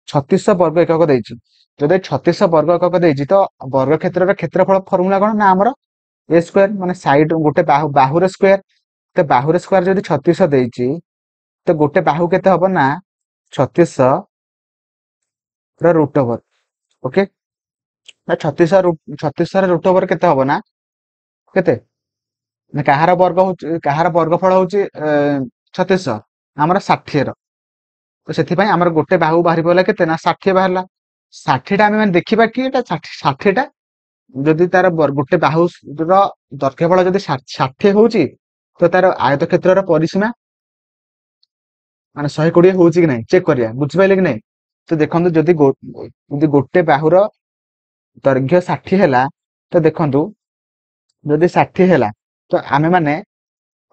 3600 ବର୍ଗ ଏକକ ଦେଇଛି। ଯଦି 3600 ବର୍ଗ ଏକକ ଦେଇଛି, ତ ବର୍ଗ କ୍ଷେତ୍ରର କ୍ଷେତ୍ରଫଳ ଫର୍ମୁଲା କଣ ନା ଆମର ଏ ସ୍କୋୟାର, ମାନେ ସାଇଡ ଗୋଟେ ବାହୁର ସ୍କୋୟାର। ତ ବାହୁର ସ୍କୋୟାର ଯଦି 3600 ଦେଇଛି, ତ ଗୋଟେ ବାହୁ କେତେ ହବ ନା 3600 ର ରୁଟ ଓଭର। ଓକେ, 3600 ର ରୁଟ ଓଭର କେତେ ହବ ନା କେତେ, କାହାର ବର୍ଗ ହଉଛି, କାହାର ବର୍ଗଫଳ ହଉଛି 3600, ଆମର 60 ର। ତ ସେଥିପାଇଁ ଆମର ଗୋଟେ ବାହୁ ବାହାରି ପଡିଲା କେତେ ନା 60 ବାହାରିଲା। 60 ଟା ଆମେ ମାନେ ଦେଖିବା କି ଏଟା 60 ଟା ଯଦି ତାର ଗୋଟେ ବାହୁ ର ଦୈର୍ଘ୍ୟଫଳ ଯଦି 60 ହଉଛି, ତ ତାର ଆୟତ କ୍ଷେତ୍ରର ପରିସୀମା ମାନେ 120 ହଉଛି କି ନାଇଁ ଚେକ୍ କରିବା, ବୁଝିପାରିଲେ କି ନାଇଁ। ତ ଦେଖନ୍ତୁ ଯଦି ଗୋଟେ ବାହୁର ଦୈର୍ଘ୍ୟ 60 ହେଲା, ତ ଦେଖନ୍ତୁ ଯଦି 60 ହେଲା, ତ ଆମେ ମାନେ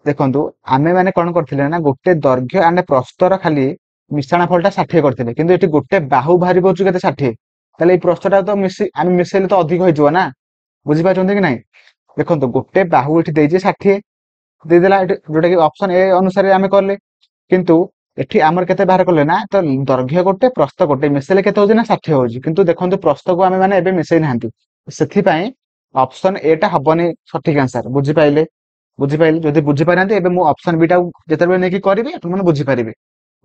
ଦେଖନ୍ତୁ ଆମେ ମାନେ କଣ କରିଥିଲେ ନା ଗୋଟେ ଦୈର୍ଘ୍ୟ ଆଣ୍ଡ ପ୍ରସ୍ଥର ଖାଲି ମିଶାଣ ଫଳଟା 60 କରିଥିଲେ, କିନ୍ତୁ ଏଠି ଗୋଟେ ବାହୁ ବାହାରି ପଡୁଛି କେତେ 60। ତାହେଲେ ଏଇ ପ୍ରସ୍ଥଟା ତ ଆମେ ମିଶେଇଲେ ତ ଅଧିକ ହେଇଯିବ ନା, ବୁଝିପାରୁଛନ୍ତି କି ନାଇଁ। ଦେଖନ୍ତୁ ଗୋଟେ ବାହୁ ଏଠି ଦେଇଛି 60 ଦେଇଦେଲା, ଏଠି ଯୋଉଟା କି ଅପସନ ଏ ଅନୁସାରେ ଆମେ କଲେ। କିନ୍ତୁ ଏଠି ଆମର କେତେ ବାହାର କଲେ ନା, ତ ଦୈର୍ଘ୍ୟ ଗୋଟେ ପ୍ରସ୍ଥ ଗୋଟେ ମିଶେଇଲେ କେତେ ହଉଛି ନା 60 ହଉଛି, କିନ୍ତୁ ଦେଖନ୍ତୁ ପ୍ରସ୍ଥକୁ ଆମେ ମାନେ ଏବେ ମିଶେଇ ନାହାନ୍ତି। ସେଥିପାଇଁ ଅପସନ ଏଟା ହବନି ସଠିକ ଆନ୍ସର, ବୁଝିପାରିଲେ। ଯଦି ବୁଝିପାରନ୍ତି ଏବେ ମୁଁ ଅପସନ ବି ଟାକୁ ଯେତେବେଳେ ନେଇକି କରିବି ଆପଣ ମାନେ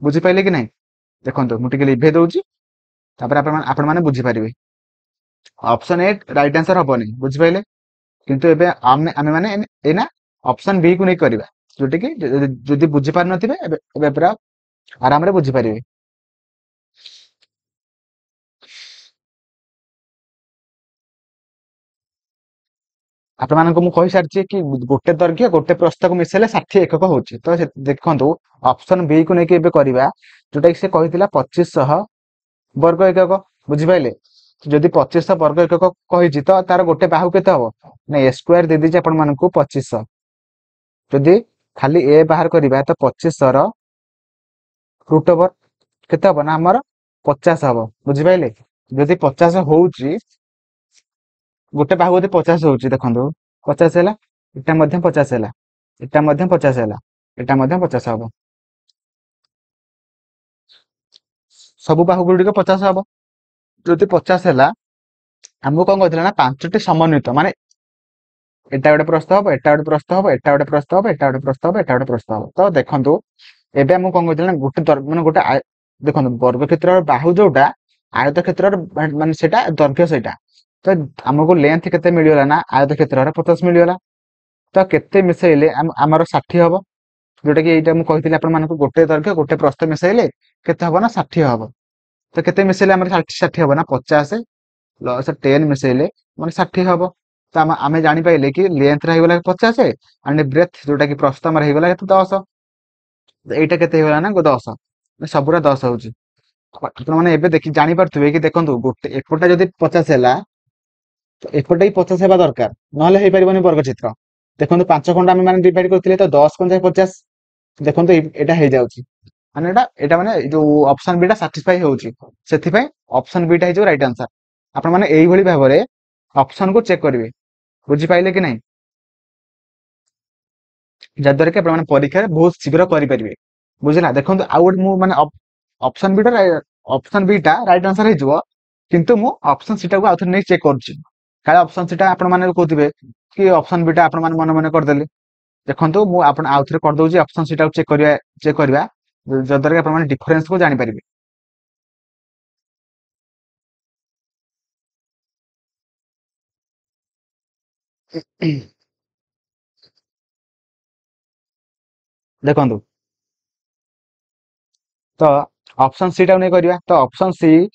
ବୁଝିପାରିଲେ କି ନାଇଁ। ଦେଖନ୍ତୁ ମୁଁ ଟିକେ ଲିଭେଇ ଦଉଛି, ତାପରେ ଆପଣ ମାନେ ବୁଝିପାରିବେ। ଅପସନ ଏ ରାଇଟ ଆନ୍ସର ହବନି, ବୁଝିପାରିଲେ। କିନ୍ତୁ ଏବେ ଆମେ ମାନେ ଏଇନା ଅପସନ ବି କୁ ନେଇ କରିବା, ଯୋଉଟା କି ଯଦି ବୁଝିପାରୁନଥିବେ ଏବେ ପୁରା ଆରାମରେ ବୁଝିପାରିବେ। ଆପଣମାନଙ୍କୁ ମୁଁ କହିସାରିଛି କି ଗୋଟେ ଦୈର୍ଘ୍ୟ ଗୋଟେ ପ୍ରସ୍ଥକୁ ମିଶେଇଲେ 60 ଏକକ ହଉଛି। ତ ଦେଖନ୍ତୁ ଅପସନ ବି କୁ ନେଇକି ଏବେ କରିବା, ଯୋଉଟା କି ସେ କହିଥିଲା 2500 ବର୍ଗ ଏକକ, ବୁଝିପାରିଲେ। ଯଦି 2500 ବର୍ଗ ଏକକ କହିଛି, ତ ତାର ଗୋଟେ ବାହୁ କେତେ ହବ ନା ଏ ସ୍କୋୟାର ଦେଇଦେଇଛି ଆପଣ ମାନଙ୍କୁ 2500। ଯଦି ଖାଲି ଏ ବାହାର କରିବା, ତ 2500 ର ରୁଟ ଓଭର କେତେ ହବ ନା ଆମର 50 ହବ, ବୁଝିପାରିଲେ। ଯଦି 50 ହଉଛି, ଗୋଟେ ବାହୁ ଯଦି 50 ହଉଛି, ଦେଖନ୍ତୁ 50 ହେଲା, ଏଟା ମଧ୍ୟ 50 ହେଲା, ଏଟା ମଧ୍ୟ 50 ହେଲା, ଏଟା ମଧ୍ୟ 50 ହବ। ସବୁ ବାହୁ ଗୁଡିକ 50 ହବ। ଯଦି 50 ହେଲା, ଆମକୁ କଣ କହିଥିଲା ନା 5ଟି ସମନ୍ୱିତ, ମାନେ ଏଟା ଗୋଟେ ପ୍ରସ୍ଥ ହବ, ଏଟା ଗୋଟେ ପ୍ରସ୍ଥ ହବ, ଏଟା ଗୋଟେ ପ୍ରସ୍ଥ ହବ, ଏଟା ଗୋଟେ ପ୍ରସ୍ଥ ହବ, ଏଟା ଗୋଟେ ପ୍ରସ୍ଥ ହବ। ତ ଦେଖନ୍ତୁ ଏବେ ଆମକୁ କଣ କହିଥିଲା ନା ମାନେ ଗୋଟେ ଦେଖନ୍ତୁ ବର୍ଗ କ୍ଷେତ୍ରର ବାହୁ ଯୋଉଟା ଆୟତ କ୍ଷେତ୍ରର ମାନେ ସେଇଟା ଦୈର୍ଘ୍ୟ ସେଇଟା। ତ ଆମକୁ ଲେନ୍ଥ କେତେ ମିଳିଗଲା ନା ଆୟତ କ୍ଷେତ୍ରରେ 50 ମିଳିଗଲା। ତ କେତେ ମିଶେଇଲେ ଆମର 60 ହବ, जोटा कि एटा मु कहितले आपण मानकु गोटे दैर्घ्य गोटे प्रस्थ मिसाइले केते हबो ना 60 हबो। तो केते मिसाइले हमर 60 हबो ना 50 प्लस 10 मिसाइले माने 60 हबो। तो आमे जानि पाइले कि लेंथ रे हेगला 50 एंड ब्रेथ जोटा कि प्रस्थ हमर हेगला 10। तो एटा केते हेगला ना 10 सबुरा 10 होउची। आपण माने एबे देखि जानि परथुबे कि देखंतु गोटे एपटा जदि 50 हैला तो एपटा ही 50 हेबा दरकार नहले हेइ परिबनी वर्ग चित्र। देखंतु 5 खंड आमे माने डिवाइड करथिले तो 10 पंजा 50 देखंतु एटा हे जाउची माने एटा माने जो ऑप्शन बी टा सैटिस्फाई होउची सेथि पय ऑप्शन बी टा हे जो राइट आंसर। आपण माने एई भली भाबरे ऑप्शन को चेक करिवे बुझी पाइले कि नहीं जद्वारा कि आपण माने परीक्षा रे बहुत शीघ्र करि परिवे बुझिला। देखंतु आ गोट मु माने ऑप्शन बी टा राइट आंसर हे जबो किंतु मु ऑप्शन सी टा को आउथर नै चेक करछि काले ऑप्शन सी टा आपण माने कहथिबे कि ऑप्शन बी टा आपण माने मन मन कर देले। देखंतु मु आपण आउथरे कर दउछि ऑप्शन सी टा को चेक करबा जद्वारा कि आपण माने डिफरेंस को जानि परिबे। देखंतु तो ऑप्शन सी टा नै करबा तो ऑप्शन सी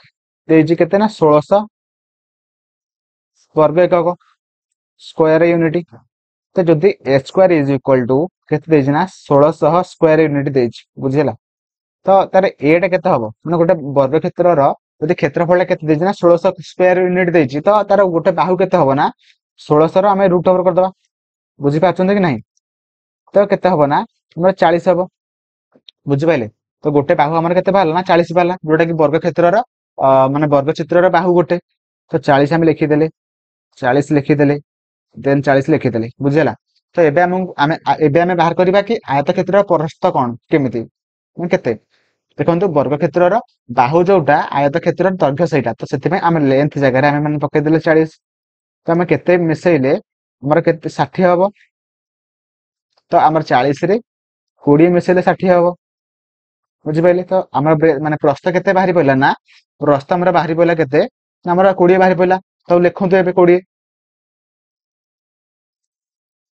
देछि केते ना 1600 वर्ग एकक स्क्वायर यूनिट। तो जदि ए स्क्वायर इज इक्वल टू केते देछि ना 1600 स्क्वायर यूनिट देछि बुझिला। तो तार ए टा केते हबो माने गोटे वर्ग क्षेत्र रो जदि क्षेत्रफल टा केते देछि ना 1600 स्क्वायर यूनिट देछि तो तार गोटे बाहु केते हबो ना 1600 रो हमें रूट ओवर कर दबा बुझी पाछन कि नहीं। तो केते हबो ना हमर 40 हबो बुझी पाइले। तो गोटे बाहु हमर केते बाहला ना 40 बाहला जोटा कि वर्ग क्षेत्र रो माने वर्ग चित्र रो बाहु गोटे। तो 40 हम लिखि देले 40 लिखि देले देन 40 लिखि देले बुझिला। तो एबे एबे हम बाहर करबा कि आयत क्षेत्र रो प्रस्थ कोण केमिति माने केते देखंतु वर्ग क्षेत्र रो बाहु जोटा आयत क्षेत्र रो दैर्घ्य सेटा तो सेति पय हम लेंथ जगह रे हम माने पके देले 40। तो हम केते मिसेइले हमर केते 60 हबो। तो हमर 40 रे 20 मिसेइले 60 हबो बुझि पाइले। तो हमर माने प्रस्थ केते बाहरी पइला ना प्रस्थ हमर बाहरी पइला केते ना हमर 20 बाहरी पइला। तो लिखंतु एबे 20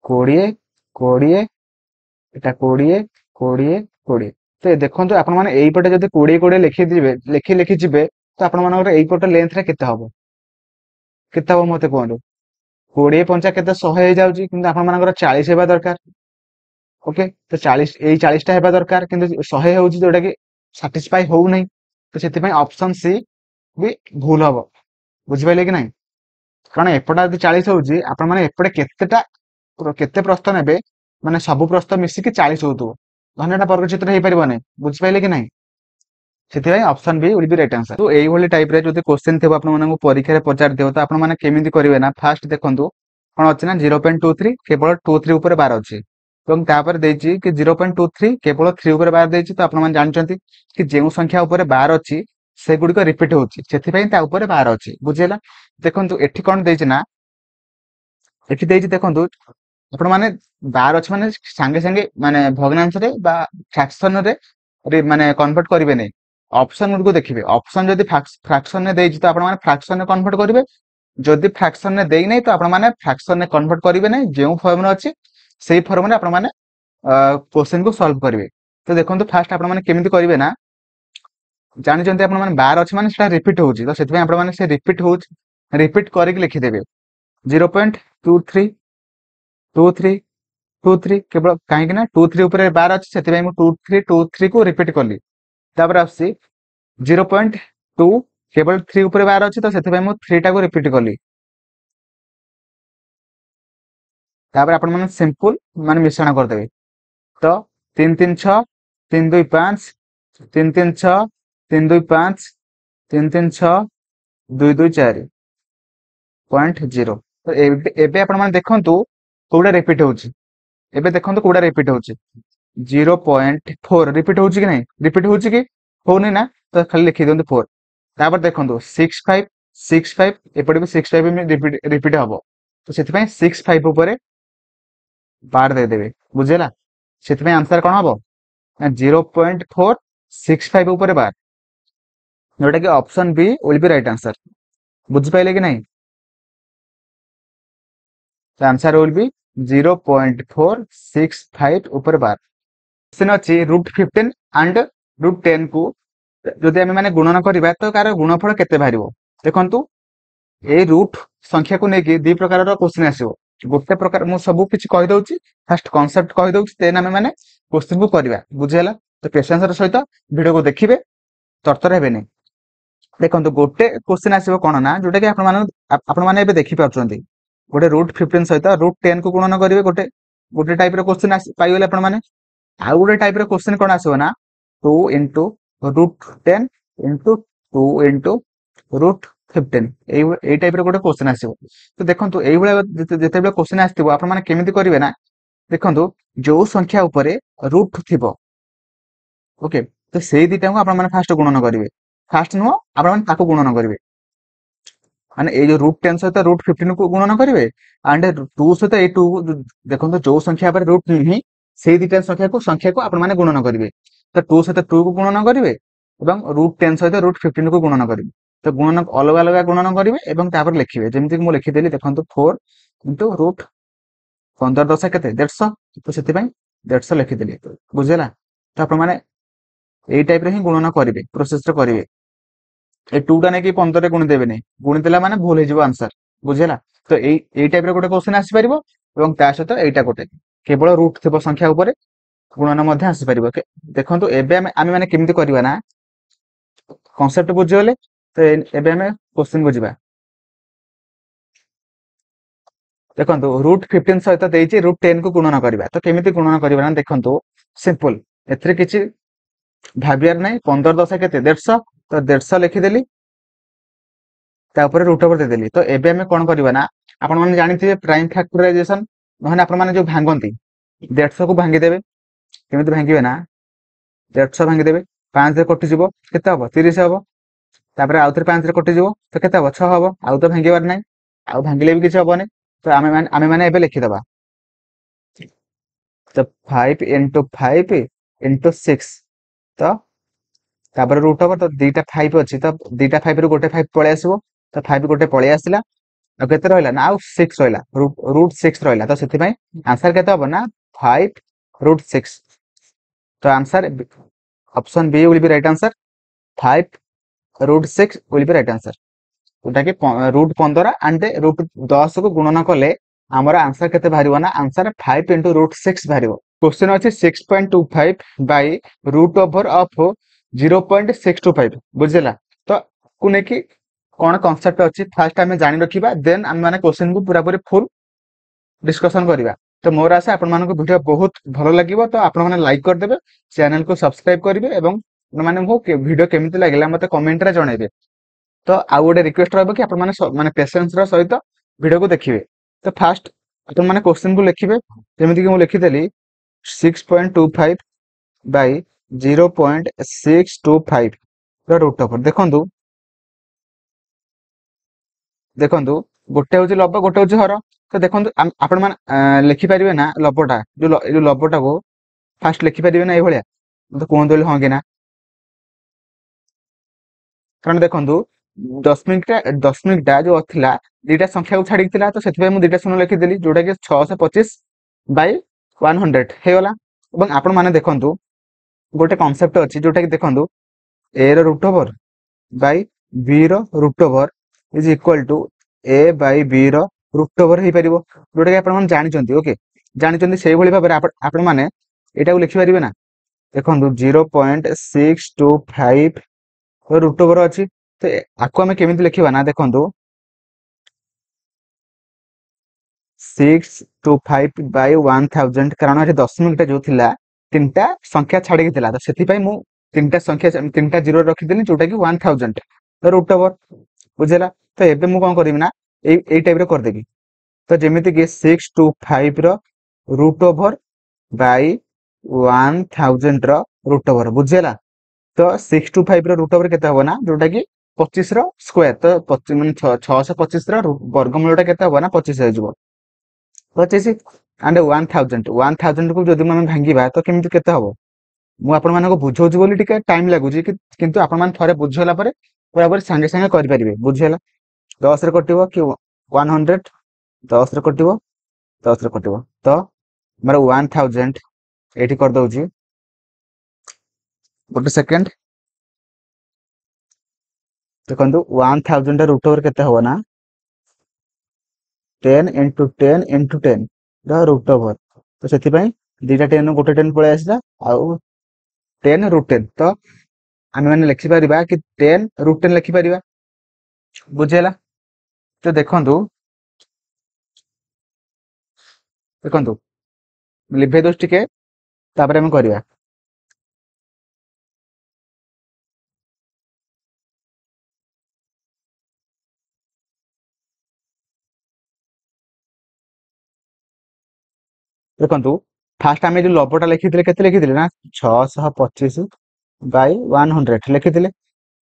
20 20 एटा 20 20 20। तो देखंतु आपण माने एई पटे जदि 20 20 लिखि दिबे लिखि जिबे तो आपण मानकर एई पटे लेंथ रे केते हबो मते कहंतु 20 पंचा केते 100 हे जाउची किंतु आपण मानकर 40 हेबा दरकार। ओके तो 40 एई 40 टा हेबा दरकार किंतु 100 होउची जोटा कि सैटिस्फाई होउ नै। तो सेति पय ऑप्शन सी भी भूल हबो बुझि पाइले कि नहीं। कारण एपटा यदि 40 होउची आपण माने एपटे केतेटा केते प्रस्थ नेबे माने सब प्रस्थ मिसी कि 40 होतु धन्यटा वर्ग चित्र हे परिबो नै बुझि पाइले कि नहीं। सेति पय option B will be right answer. तो एई भली टाइप रे जदि क्वेश्चन थेबो आपण मानकु परीक्षा रे पचार देबो तो आपण माने केमिति करिवे ना फास्ट देखंतु कोन अछि ना 0.23 केवल 23 ऊपर बार अछि एवं तापर देछि कि 0.23 केवल 3 ऊपर बार देछि। तो आपण माने जानचंती कि जेउ संख्या ऊपर बार अछि से गुडी को रिपीट होछि सेति पय ता ऊपर बार अछि बुझिला। देखंतु एठी कोन देछि ना एठी देछि देखंतु आपण माने बार अछि माने संगे संगे माने भग्नांश रे बा फ्रैक्शन रे माने कन्वर्ट करिवे नै ऑप्शन गुड को देखिबे ऑप्शन जदि फ्रैक्शन ने देछि तो आपण माने फ्रैक्शन ने कन्वर्ट करिवे जदि फ्रैक्शन ने देई नै तो आपण माने फ्रैक्शन ने कन्वर्ट करिवे नै जेउ फॉर्म रे अछि सेही फॉर्म रे आपण माने क्वेश्चन को सॉल्व करिवे। तो देखंतु फास्ट आपण माने केमिति करिवे ना जानि जंते आपण माने बार अछि माने सेटा रिपीट होउची तो सेति पय आपण माने से रिपीट होउची रिपीट करिक लिखि देबे 0.23 23 23 केवल काहे कि ना 23 ऊपर बार अछि सेति पय मु 23 को रिपीट करली तापर आसी 0.2 केवल 3 ऊपर बार अछि तो सेति पय मु 3 टा को रिपीट करली तापर आपण माने सिंपल माने मिश्रण कर देबे। तो 3 3 6 3 2 5 3 3 6 3 2 5 3 3 6 2 2 4.0। तो एबे आपण माने देखंतु कोडा रिपीट होउची एबे देखंतु कोडा रिपीट होउची 0.4 रिपीट होउची कि नहीं रिपीट होउची कि होउनी ना तो खाली लिखि दियंतु 4 तापर देखंतु 65 एपटे भी 65 में रिपीट हबो तो सेति पय 65 ऊपर बार दे देबे बुझिला। सेति पय आंसर कोन हबो 0.465 ऊपर बार जोटा कि option B will be right answer बुझि पाइले कि नहीं। तो आंसर विल बी 0.465 ऊपर बार। क्वेश्चन अच्छी √15 एंड √10 को जदि आम मैंने गुणन करवा तो कार गुणफल केते बाहर देखु ए रूट संख्या को लेकिन दी प्रकार क्वेश्चन आसो गोटे प्रकार मुझे सब किसी कहीदे फास्ट कनसेप्ट कहीदे देन आम मैंने क्वेश्चन को करवा बुझीगला तो पेशेंस सहित वीडियो को देखिए तरतर हेनी देखो गोटे क्वेश्चन आसो कौन ना जोटा कि आपने देखिपुं गोटे √15 सहित √10 को गुणन करेंगे गोटे गोटे टाइप क्वेश्चन पाइगले आपने आउ गोटे टाइप क्वेश्चन कौन आसो ना 2 इंटू √10 इंटू 2 इंटू √15 এই টাইপ গোটে क्वेश्चन आसो तो देखो ये जिते क्वेश्चन आसो आपने केमी करेंगे ना देखो जो संख्या उपरे रूट थी ओके तो से दुटा को आपने फास्ट गुणन करेंगे फास्ट नुह आपको गुणन करेंगे माने ये जो √10 सहित √15 को गुणन करेंगे एंड 2 सहित ये 2 देखो जो संख्या पर रूट नहीं से दुटा संख्या को आपने गुणन करेंगे तो 2 सहित 2 को गुणन करेंगे और √10 सहित √15 को गुणन करेंगे तो गुणन अलग अलग गुणन करेंगे लिखिए जमीक मुझे लिखिदेली देखो 4 इंटू √15 10 के 150 तो से 150 लिखिदेली बुझेगा तो आपने यही टाइप हिं गुणन करेंगे प्रोसेस करेंगे ए 2टा नहीं 15 गुणी देवे गुणीदेला माने भूल हो आंसर बुझेगा तो यही टाइप गोटे क्वेश्चन आसपार सहित यहाँ गोटे केवल रूट थी संख्या उपर गुणन आसपार देखो एवं आम मैंने केमी करवा ना कनसेप्ट बुझीगले तो एवं आम क्वेश्चन को जा देखो √15 सहित देती √10 को गुणन करवा तो केमी गुणन करवा ना देखो सिंपल एथरे किसी भावियार ना 15 10 के 150 तो 150 लिखिदेली रूट ओवर देदेली तो एबे हमें कौन करवा ना आपण मैंने जानी प्राइम फैक्टराइजेशन ना आपण जो भांगती 150 को भांगीदेवे केमी भांगे ना 150 भांगीदेवे 5 कटिज के 30 हम तापर आउ थे 5 कटिज तो के 6 हम आउ तो भांगार ना आउ भांगे भी किसी हेनी तो आम मैंने लिखिदबा तो 5 इंटू 5 इंटू 6 तो तापर रूट ओवर तो दीटा 5 अच्छी तो दीटा 5 रू गोटे 5 पलि आसो तो 5 गोटे पलि आसला के रहा ना आउ 6 रहा √6 रहा तो से आंसर के ना 5 √6 तो answer option B will be right answer 5 √6 will be right answer जोटा कि √15 एंड √10 को गुणन कले आमर आंसर के बाहर ना आंसर 5 इंटू √6 बाहर क्वेश्चन अच्छे 6.25 बाय रूट ओवर ऑफ 0.625 बुझेगा तो को लेकिन कौन कॉन्सेप्ट अच्छी फास्ट आम जानी रखा देन आम मैंने क्वेश्चन को पूरा पूरी फुल डिस्कशन करवा तो मोर आशा आपण वीडियो बहुत भल लगे तो आपने लाइक करदे चैनल को सब्सक्राइब करेंगे और मैंने मो वीडियो केमी लगे मत कमेंट रे जनइबे तो आउ गोटे रिक्वेस्ट रहा कि आपने पेशेंस सहित वीडियो को देखिए तो फास्ट आपने क्वेश्चन को लिखिए जमीक मुझे लिखिदेली 6.25 बाय 0.625 रूट ओवर देखो देखो गोटे हूँ लब गोटे हूँ हर तो देखो आपण मैंने लिखिपारे ना लबटा जो लबटा को फास्ट लिखिपारे ना ये तो कहते हाँ कि ना कारण देखो दशमिकटा जो थिला दीटा संख्या को छाड़ी तो से मुझे दीटा शून्य लिखिदेली जोटा कि 625 बाय 100 होगला आपण मैंने देखो गोटे कॉन्सेप्ट अच्छी जोटा कि देखो A root over by B root over is equal to A by B root over हो पार जोटा कि आप जानते ओके जानते से भाव में आपण मैंने यहाँ को लिखिपारे ना देखो 0.625 रूट ओवर अच्छी तो आपको आम केमी लिखा ना देखो 625 बाय 1000 कारण ये दशमिकटा जो थिला तीनटा संख्या छाड़ी तो से तीनटा संख्या तीनटा जीरो रखीदेली जोटा कि 1000 तो रूट ओवर बुझेगा तो एबे मु कौन करी ना यही टाइप करदेवी तो जमीती कि 625 root over by 1000 root over बुझेगा तो 625 रूट ओवर केते हबो ना जोटा कि 25 स्क्वायर तो माने 625 वर्गमूलटा केते हबो ना 25 हो 25 एंड 1000 को जदि आम भांगा तो केमी केते हबो मु आपण मानको बुझौछि बोली टिके टाइम लागुछि किंतु आपण मान थरे बुझला परे पूरा पूरी संगे संगे करि परिबे बुझियला 10 रे कटिबो कि 100 10 रे कटिबो 10 रे कटिबो तो हमर 1000 एठी कर दउछि गोटे सेकेंड देखो 1000 रूट ओवर केते हबो ना 10 इंटू 10 इंटू 10 रूट ओवर तो से दीटा 10 गोटे 10 पलि आसला आउ 10 रूट 10 तो आम मैंने लिखिपर कि 10 रूट 10 लिखिपर बुझेगा तो देखु देखु लिभे दोष टिके तापर आम करवा देखु फास्ट आम जो लबटा लिखी के लिखी ना 625 बाय 100 लिखी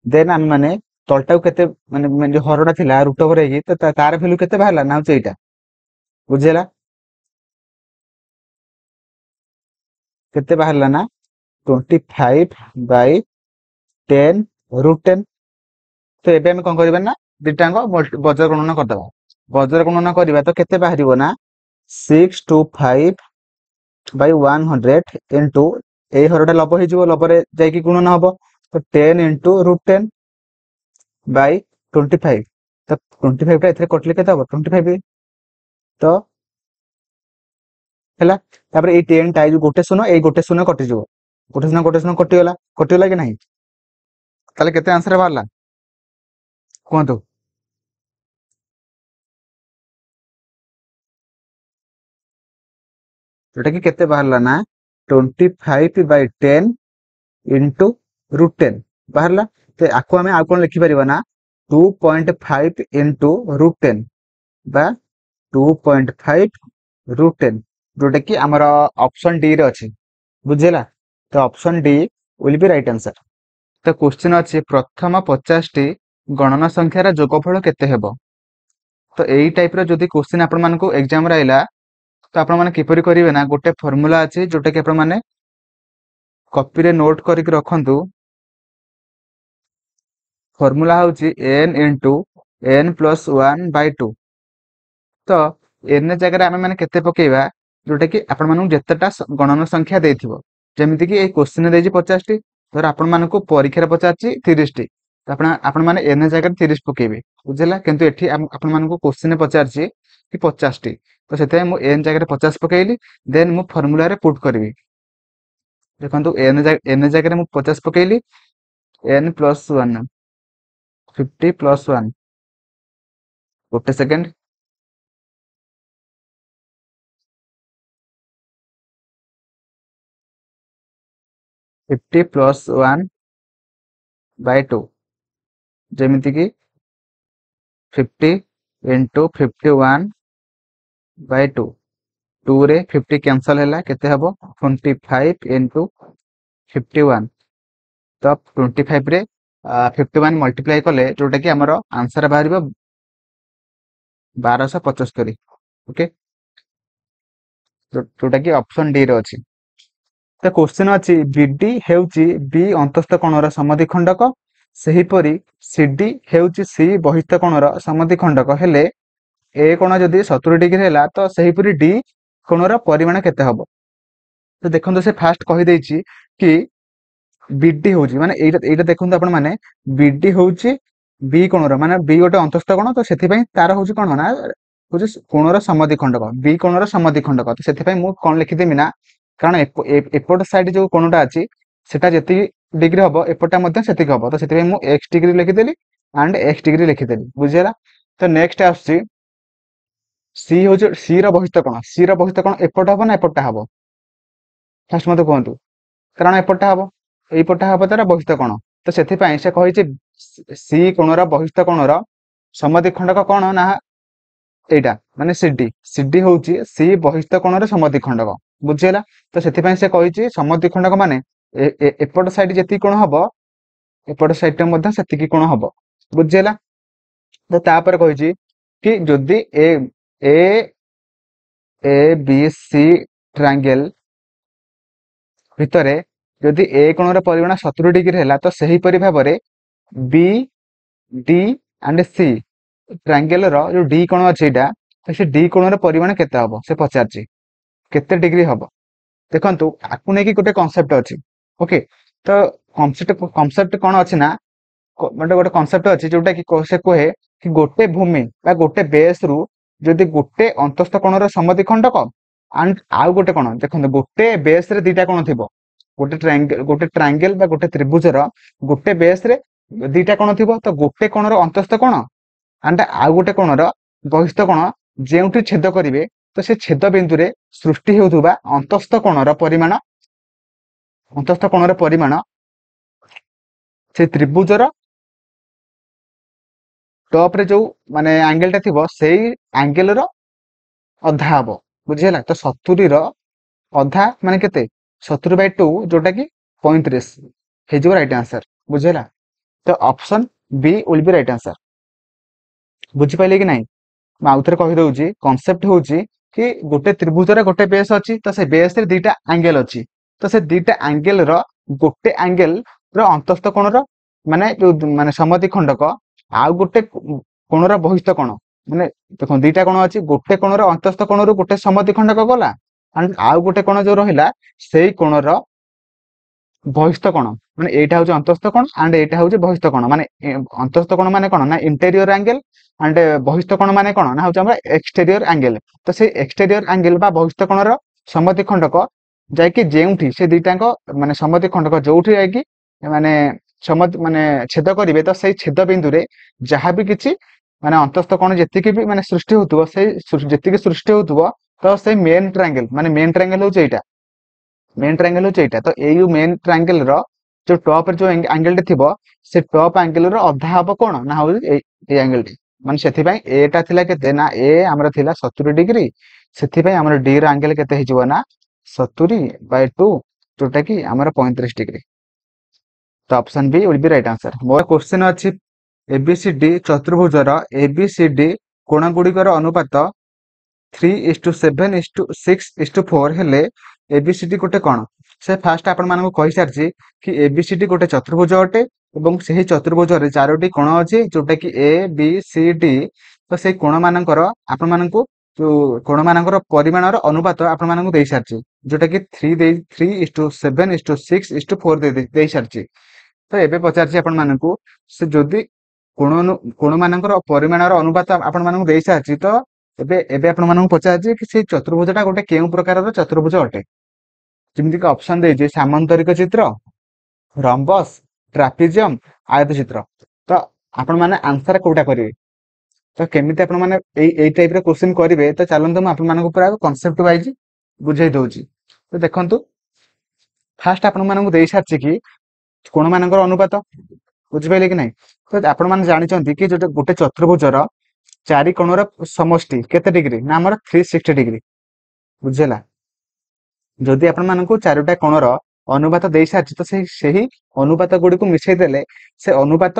देन आम मैंने तलटा के माने जो हरटा थिला रूट ओवर तो तार भैल्यू केते बाहरला ना होचे एटा बुझेला केते बाहरला ना 25 बाय 10 रूट 10 तो एबे हम कौन करबा ना दिटांग बजर गणना करदबा बजर गणना करबा तो केते बाहरिबो ना 625 बाय 100 इनटू ए हरटा लब हो जिवो लबरे जाई कि गुणन हबो तो 10 इनटू रूट 10 बाय 25 तो 25 टा एथरे कटले केते हबो 25 तो हैला तापर ए 10 टा जो गोटे शून्य कटि जिवो गोटे शून्य कटि गला कि नहीं ताले केते आंसर बाहरला कहतु जोटा कि केते बाहरला ना 25 बाय 10 इंटू रूट 10 बाहरला तो आपको आम आउ कौन लिखिपर ना 2.5 इंटू रूट 10 बा 2.5 रूट 10 जोटा कि आमर ऑप्शन डी रे अच्छे बुझेला तो option D will be right answer तो क्वेश्चन अच्छे प्रथम 50 टी गणना संख्यार जोगफल केते हेबो तो यही टाइप रो जदि क्वेश्चन आपण मानको एग्जाम रे आइला तो आपण माने किपरि करिवे ना गोटे फार्मूला अछि जोटा कि आपण माने कॉपी रे नोट करके रखंतु फार्मूला होची n into n plus 1 by 2 तो n जगह आम मैंने केते पकेइबा जोटा कि आपण मानू जेतेटा गणना संख्या देथिबो जेमिति कि ए क्वेश्चन देछि 50 टी धर आपण मानकू परीक्षा रे पचाछि 30 टी तो आपण माने n जगह 30 पकेइबे बुझला किंतु एठी आपण मानकू क्वेश्चन पचारछि कि 50 टी तो सेते मु n जगह 50 पकेइली देन मु फार्मूला रे पुट करबी देखंतु n जगह मु 50 पकेइली n प्लस 1 50 प्लस 1 गोटे सेकेंड 50 प्लस 1 बाय 2 जेमिति कि 50 इंटू 51 बाय 2 2 रे 50 कैंसल हैला केते हबो 25 इंटू 51 तो 25 रे 51 मल्टीप्लाई कले जोटा कि हमर आंसर बाहरिबो 1275 ओके जोटा कि ऑप्शन डी रे अछि तो क्वेश्चन अछि बीडी हेउची बी अंतस्थ कोणर समद्विखंडक सेहीपरि सीडी हेउची सी बहिस्थ कोणर समद्विखंडक हेले ए कोण जदि 70 डिग्री हैला तो सेहीपरि डी कोणर परिमाण केते हबो तो देखंतु से फास्ट कहि दैछि कि बीडी होउची माने एटा देखंतु आपण माने बीडी होउची बी कोणर माने बी गोटे अंतस्थ कोण तो सेथि पई तार होउची कोण ना होउची कोणर समद्विखंडक बी कोणर समद्विखंडक तो सेथि पई मु कोन लिखि देमि ना कारण एपट साइड जो कोणटा अछि सेटा जति डिग्री हबो एपटा मध्ये सेति हबो तो सेति पई मु x डिग्री लिखि देली एंड x डिग्री लिखि देली बुझियला तो नेक्स्ट आछि सी होउची सी रो बहिस्थ कोण एपट हबो ना एपटा हबो फास्ट मते कहंतु कारण एपटा हबो एपटा हबो तार बहिस्थ कोण तो सेति पई से कहिछि सी कोणर बहिस्थ कोणर समद्विखंडक कोण ना एटा माने सीडी होउची सी बहिस्थ कोणर समद्विखंडक बुझियला तो सेति पई से कहिछि समद्विखंडक माने एपट साइड जेति कोण हबो एपट साइड मध्ये सेति कोण हबो बुझियला तो तापर कहिछि कि जदि ए ए ए बी सी ट्रायंगल भितरे जदि ए कोणर परिमाण 70 डिग्री हैला तो सही परि भाबरे B D and C triangle रो जो डी कोण अछि एटा तो से डी कोणर परिमाण केते हबो से पचारछि केते डिग्री हबो देखंतु आकु नै कि गोटे कांसेप्ट अछि ओके तो कॉन्सेप्ट कौन अच्छी ना मतलब गोटे कॉन्सेप्ट अच्छी जोटा कि से कहे कि गोटे भूमि बा गोटे बेस रु जदि गोटे अंतस्थ कोणर समद्विखंडक एंड आउ गोटे कोण देखो गोटे बेस रे दीटा कोण थिबो गोटे ट्रायंगल बा गोटे त्रिभुजर गोटे बेस रे दीटा कोण थिबो तो गोटे कोणर अंतस्थ कोण एंड आउ गोटे कोणर बहिस्थ कोण जेउठी छेद करिवे तो से छेद बिंदु रे सृष्टि हेउथुबा अंतस्थ कोणर परिमाण से त्रिभुजर टॉप रे जो माने एंगल टा थिबो सेही एंगल रो अधा हबो बुझिहेला तो 70 रो अधा माने केते 70/2 जोटा कि 35 हे जो राइट आंसर बुझिहेला तो option B will be right answer बुझि पाइले कि नहीं आउथरे कहि दउची कांसेप्ट होउची कि गोटे त्रिभुजर गोटे बेस अछि तो से बेस रे दीटा एंगल अछि तो से दीटा एंगल रो गोटे एंगल रो अंतस्थ कोण रो माने जो माने समद्विखंडक आउ गोटे कोणर बहिस्थ कोण माने देखो दीटा कोण अछि गोटे कोणर अंतस्थ कोण रो गोटे समद्विखंडक गला एंड आउ गोटे कोण जो रहिला सेही कोणर बहिस्थ कोण माने एटा होची अंतस्थ कोण एंड एटा होची बहिस्थ कोण माने अंतस्थ कोण माने कोण ना इंटीरियर एंगल एंड बहिस्थ कोण माने कोण ना होची हमरा एक्सटीरियर एंगल तो से एक्सटीरियर एंगल बा बहिस्थ कोणर समद्विखंडक जाय कि जेउठी से दीटांक माने समद्विखंडक जोउठी जाय कि माने माने छेद करिवे तो सेही छेद बिंदु रे जहां भी किछि माने अंतस्थ कोण जेतिकी भी माने सृष्टि होतुबो सेही जेतिकी सृष्टि होतुबो तो सेही मेन ट्रायंगल माने मेन ट्रायंगल होची एटा मेन ट्रायंगल होची एटा तो एयु मेन ट्रायंगल रो जो टॉप रे जो एंगल टे थिबो से टॉप एंगल रो अधा हबो कोन ना हो ए एंगल टी माने सेथि पय एटा थिला केते ना ए हमर थिला 70 डिग्री सेथि पय हमर डी रो एंगल केते हिजबो ना 70/2 जोटा कि हमर 35 डिग्री तो option B will be right answer मोर क्वेश्चन अछि एबीसीडी चतुर्भुजर एबीसीडी कोण गुडिकर अनुपात 3:7:6:4 हेले एबीसीडी गोटे कौन से फास्ट आपण मानक कहि सारछि कि एबीसीडी गोटे चतुर्भुज अटे एवं सेही चतुर्भुज रे चारोटी कोण अछि जोटा कि ए बी सी डी तो से कोण मानकर आपण मानक जो कोण मानकर परिमाणर अनुपात आपण मानक देई सारछि जोटा कि 3:7:6:4 देई सारछि तो एबे पचारछि आपण मानक से जदि कोण मानकर परिमाणर अनुपात आपण मानक देई सारछि तो एबे एबे आपण मानक पचारछि कि से चतुर्भुजटा गोटे केउ प्रकारर चतुर्भुज अटे जेमति कि ऑप्शन देजे सामांतरिक चित्र रंबस ट्रापिजियम आयत चित्र तो आपण माने आंसर कोटा करिवे तो केमिति आपण माने एई टाइप रे क्वेश्चन करिवे तो चलंतु म आपण मानक पूरा कांसेप्ट वाइज बुझाई दउची तो देखंतु फास्ट आपण मानक देई सारछि कि कोण मानकर अनुपात बुझि पाइले कि नै तो आपण माने जानि चंती कि जो गोटे चतुर्भुजर चारि कोणर समष्टि केते डिग्री ना हमर 360 डिग्री बुझेला जदि आपण मानक चारोटा कोणर अनुपात देई सारछि तो सेही अनुपात गुडी को मिसै देले से अनुपात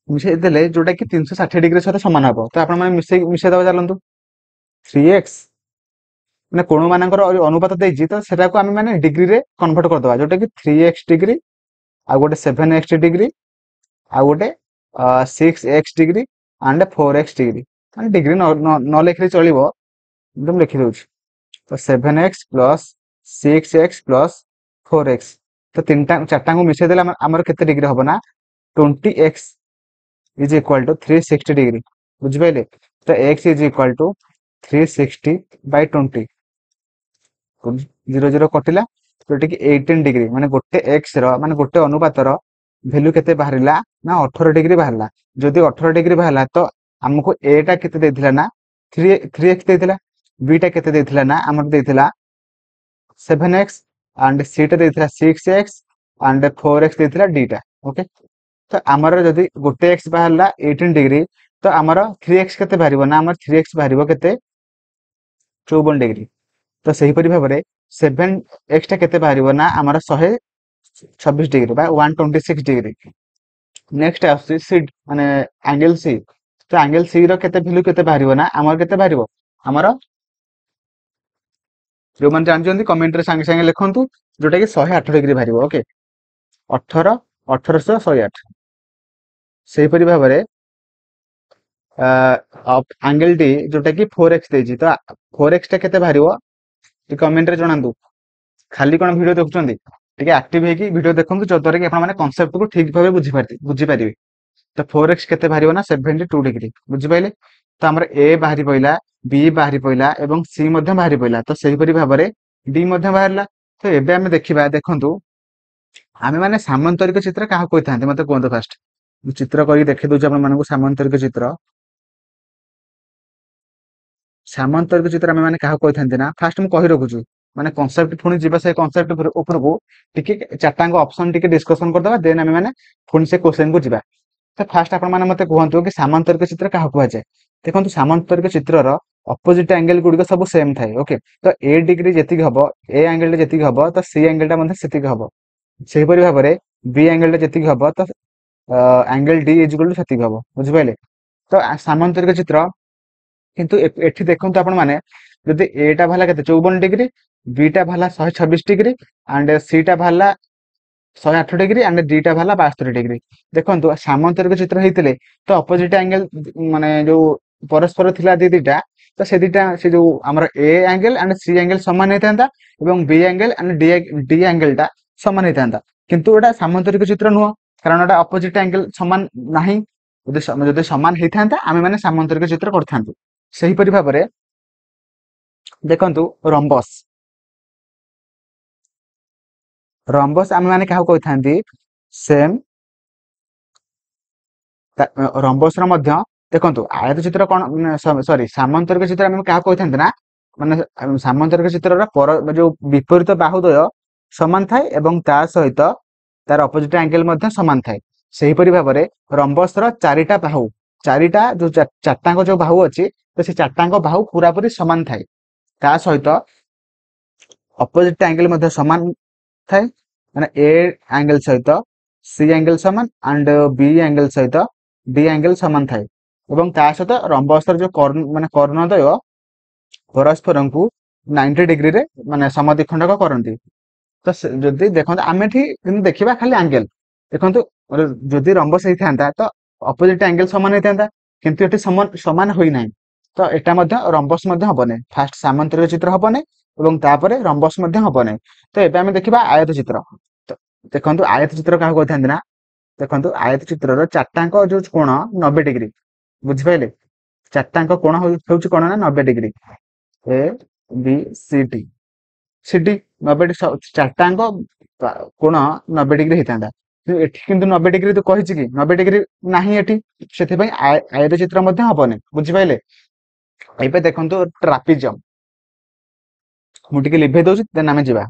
मिसै देले जोटा कि 360 डिग्री सर समान हबो तो आपण माने मिसै दबा चलंतु 3x माने कोण मानकर अनुपात देछि तो सेटा को हम माने डिग्री रे कन्वर्ट कर दबा जोटा कि 3x डिग्री आ गोटे 7x डिग्री आ गोटे 6x degree and 4x degree माने डिग्री न लिखले चलिबो एकदम लिखि दउछि तो 7x plus 6x plus 4x तो तीनटा चारटा को मिसै देला हमर केते डिग्री हबो ना 20x is equal to 360 degree बुझि पाइले तो x इज इक्वल टू 360/20 0 0 कटिला जोटा कि 18 डिग्री माने गोटे x रो माने गोटे अनुपात रो वैल्यू केते बाहरिला ना 18 डिग्री बाहरला जदि 18 डिग्री बाहरला तो हमको a टा केते देथिला ना 3x देथिला b टा केते देथिला ना हमर देथिला 7x एंड c टा देथिला 6x एंड 4x देथिला d टा ओके तो हमर जदि गोटे x बाहरला 18 डिग्री तो हमर 3x केते बाहरिबो ना हमर 3x बाहरिबो केते 54 डिग्री तो सही परि भाबरे 7x टा केते बाहरिबो ना हमर 126 डिग्री बा 126 डिग्री नेक्स्ट आसी सी माने एंगल सी तो एंगल सी रो केते वैल्यू केते बाहरिबो ना हमर केते बाहरिबो हमर जो मन जानजंती कमेंट रे संगे संगे लिखंतु जोटा कि 108 डिग्री बाहरिबो ओके 18 1800 108 सही परि भाबरे एंगल डी जोटा कि 4x देछि तो 4x टा केते बाहरिबो कमेंट रे जणांतु खाली कोन वीडियो देखुचंदी ଟିକେ ଆକ୍ଟିଭ ହେଇକି ଭିडिଓ ଦେଖନ୍ତୁ ଯଦ୍ୱାରା କି ଆପଣ ମାନେ କନସେପ୍ଟ କୁ ଠିକ ଭାବେ ବୁଝିପାରିବେ। ତ 4x କେତେ ବାହାରିବ ନା 72 ଡିଗ୍ରୀ ବୁଝିପାରିଲେ। ତ ଆମର ଏ ବାହାରି ପଇଲା, ବି ବାହାରି ପଇଲା ଏବଂ ସି ମଧ୍ୟ ବାହାରି ପଇଲା। ତ ସେହିପରି ଭାବରେ ଡି ମଧ୍ୟ ବାହାରିଲା। ତ ଏବେ ଆମେ ଦେଖିବା, ଦେଖନ୍ତୁ ଆମେ ମାନେ ସାମାନ୍ତରିକ ଚିତ୍ର କାହାକୁ କହିଥାନ୍ତି ମତେ କୁହନ୍ତୁ ଫାଷ୍ଟ। ମୁଁ ଚିତ୍ର କରିକି ଦେଖେଇ ଦଉଛି ଆପଣ ମାନଙ୍କୁ ସାମାନ୍ତରିକ ଚିତ୍ର। ସାମାନ୍ତରିକ ଚିତ୍ର ଆମେ ମାନେ କାହାକୁ କହିଥାନ୍ତି ନା, ଫାଷ୍ଟ ମୁଁ କହି ରଖୁଛୁ ମାନେ କନସେପ୍ଟ, ପୁଣି ଯିବା ସେ କନସେପ୍ଟ ଉପରକୁ ଟିକେ ଚାରିଟାଙ୍କ ଅପସନ ଟିକେ ଡିସ୍କସନ କରିଦବା, ଦେନ ଆମେ ମାନେ ପୁଣି ସେ କ୍ୱେଶ୍ଚନ କୁ ଯିବା। ତ ଫାଷ୍ଟ ଆପଣ ମାନେ ମତେ କୁହନ୍ତୁ କି ସାମାନ୍ତରିକ ଚିତ୍ର କାହାକୁ କୁହାଯାଏ। ଦେଖନ୍ତୁ ସାମାନ୍ତରିକ ଚିତ୍ରର ଅପୋଜିଟ ଆଙ୍ଗେଲ ଗୁଡିକ ସବୁ ସେମ ଥାଏ। ଓକେ, ତ ଏ ଡିଗ୍ରୀ ଯେତିକି ହବ, ଏ ଆଙ୍ଗେଲ ଟା ଯେତିକି ହବ, ତ ସି ଆଙ୍ଗେଲ ଟା ମଧ୍ୟ ସେତିକି ହବ। ସେହିପରି ଭାବରେ ବି ଆଙ୍ଗେଲ ଟା ଯେତିକି ହବ, ତ angle D is equal to ସେତିକି ହବ ବୁଝିପାରିଲେ। ତ ସାମାନ୍ତରିକ ଚିତ୍ର କିନ୍ତୁ ଏଠି ଦେଖନ୍ତୁ ଆପଣ ମାନେ, ଯଦି ଏ ଟା ବାହାରିଲା କେତେ 54 ଡିଗ୍ରୀ, ବି ଟା ବାହାରିଲା 126 ଡିଗ୍ରୀ ଆଣ୍ଡ ସି ଟା ବାହାରିଲା 108 ଡିଗ୍ରୀ ଆଣ୍ଡ ଡି ଟା ବାହାରିଲା 72 ଡିଗ୍ରୀ। ଦେଖନ୍ତୁ ସାମାନ୍ତରିକ ଚିତ୍ର ହେଇଥିଲେ ତ ଅପୋଜିଟ ଆଙ୍ଗେଲ ମାନେ ଯୋଉ ପରସ୍ପର ଥିଲା ଦିଟା, ତ ସେ ଦିଟା ସେ ଯୋଉ ଆମର ଏ ଆଙ୍ଗେଲ ଆଣ୍ଡ ସି ଆଙ୍ଗେଲ ସମାନ ହେଇଥାନ୍ତା ଏବଂ ବି ଆଙ୍ଗେଲ ଆଣ୍ଡ ଡି ଆଙ୍ଗେଲ ଟା ସମାନ ହେଇଥାନ୍ତା। କିନ୍ତୁ ଏଟା ସାମାନ୍ତରିକ ଚିତ୍ର ନୁହଁ, କାରଣ ଏଟା ଅପୋଜିଟ ଆଙ୍ଗେଲ ସମାନ ନାହିଁ। ଯଦି ସମାନ ହେଇଥାନ୍ତା ଆମେ ମାନେ ସାମାନ୍ତରିକ ଚିତ୍ର କରିଥାନ୍ତୁ। ସେହିପରି ଭାବରେ ଦେଖନ୍ତୁ ରମ୍ବସ, ରମ୍ବସ ଆମେ ମାନେ କାହାକୁ କହିଥାନ୍ତି, ସେମ ରମ୍ବସ ର ମଧ୍ୟ ଦେଖନ୍ତୁ ଆୟତ ଚିତ୍ର କଣ, ସରି ସାମାନ୍ତରିକ ଚିତ୍ର ଆମେ କାହାକୁ କହିଥାନ୍ତି ନା, ମାନେ ସାମାନ୍ତରିକ ଚିତ୍ରର ଯୋଉ ବିପରୀତ ବାହୁଦ୍ୱୟ ସମାନ ଥାଏ ଏବଂ ତା ସହିତ ତାର ଅପୋଜିଟ ଆଙ୍ଗେଲ ମଧ୍ୟ ସମାନ ଥାଏ। ସେହିପରି ଭାବରେ ରମ୍ବସ ର ଚାରିଟା ବାହୁ, ଚାରିଟା ଯୋଉ ଚାରିଟାଙ୍କ ଯୋଉ ବାହୁ ଅଛି, ତ ସେ ଚାରିଟାଙ୍କ ବାହୁ ପୁରାପୁରି ସମାନ ଥାଏ। ତା ସହିତ ଅପୋଜିଟ ଆଙ୍ଗେଲ ମଧ୍ୟ ସମାନ ଥାଏ, ମାନେ ଏ ଆଙ୍ଗେଲ ସହିତ ସି ଆଙ୍ଗେଲ ସମାନ ଆଣ୍ଡ ବି ଆଙ୍ଗେଲ ସହିତ ଡି ଆଙ୍ଗେଲ ସମାନ ଥାଏ। ଏବଂ ତା ସହିତ ରମ୍ବସର ଯୋଉ ମାନେ କର୍ଣ୍ଣଦ୍ୱୟ ପରସ୍ପରଙ୍କୁ 90 ଡିଗ୍ରୀରେ ମାନେ ସମଦ୍ୱିଖଣ୍ଡକ କରନ୍ତି। ତ ଯଦି ଦେଖନ୍ତୁ ଆମେ ଏଠି କିନ୍ତୁ ଦେଖିବା ଖାଲି ଆଙ୍ଗେଲ, ଦେଖନ୍ତୁ ଯଦି ରମ୍ବସ ହେଇଥାନ୍ତା ତ ଅପୋଜିଟ ଆଙ୍ଗେଲ ସମାନ ହେଇଥାନ୍ତା, କିନ୍ତୁ ଏଠି ସମାନ ହୋଇନାହିଁ। ତ ଏଟା ମଧ୍ୟ ରମ୍ବସ ମଧ୍ୟ ହବନାହିଁ, ଫାଷ୍ଟ ସାମାନ୍ତରିକ ଚିତ୍ର ହବନାହିଁ ଏବଂ ତାପରେ ରମ୍ବସ ମଧ୍ୟ ହବନାହିଁ। ତ ଏବେ ଆମେ ଦେଖିବା ଆୟତ ଚିତ୍ର। ତ ଦେଖନ୍ତୁ ଆୟତ ଚିତ୍ର କାହାକୁ କହିଥାନ୍ତି ନା, ଦେଖନ୍ତୁ ଆୟତ ଚିତ୍ରର ଚାରିଟାଙ୍କ ଯୋଉ କୋଣ 90 ଡିଗ୍ରୀ ବୁଝିପାରିଲେ। ଚାରିଟାଙ୍କ କୋଣ ହେଉଛି କଣ ନା 90 ଡିଗ୍ରୀ, ଏ ବି ସି ଡି, ସିଡି 90 ଚାରିଟାଙ୍କ କୋଣ 90 ଡିଗ୍ରୀ ହେଇଥାନ୍ତା। ଏଠି କିନ୍ତୁ 90 ଡିଗ୍ରୀ ତ କହିଛି କି 90 ଡିଗ୍ରୀ ନାହିଁ ଏଠି, ସେଥିପାଇଁ ଆୟତ ଚିତ୍ର ମଧ୍ୟ ହବନି ବୁଝିପାରିଲେ। ଏବେ ଦେଖନ୍ତୁ ଟ୍ରାପିଜମ, ମୁଁ ଟିକେ ଲିଭେଇ ଦଉଛି ଦେନ ଆମେ ଯିବା।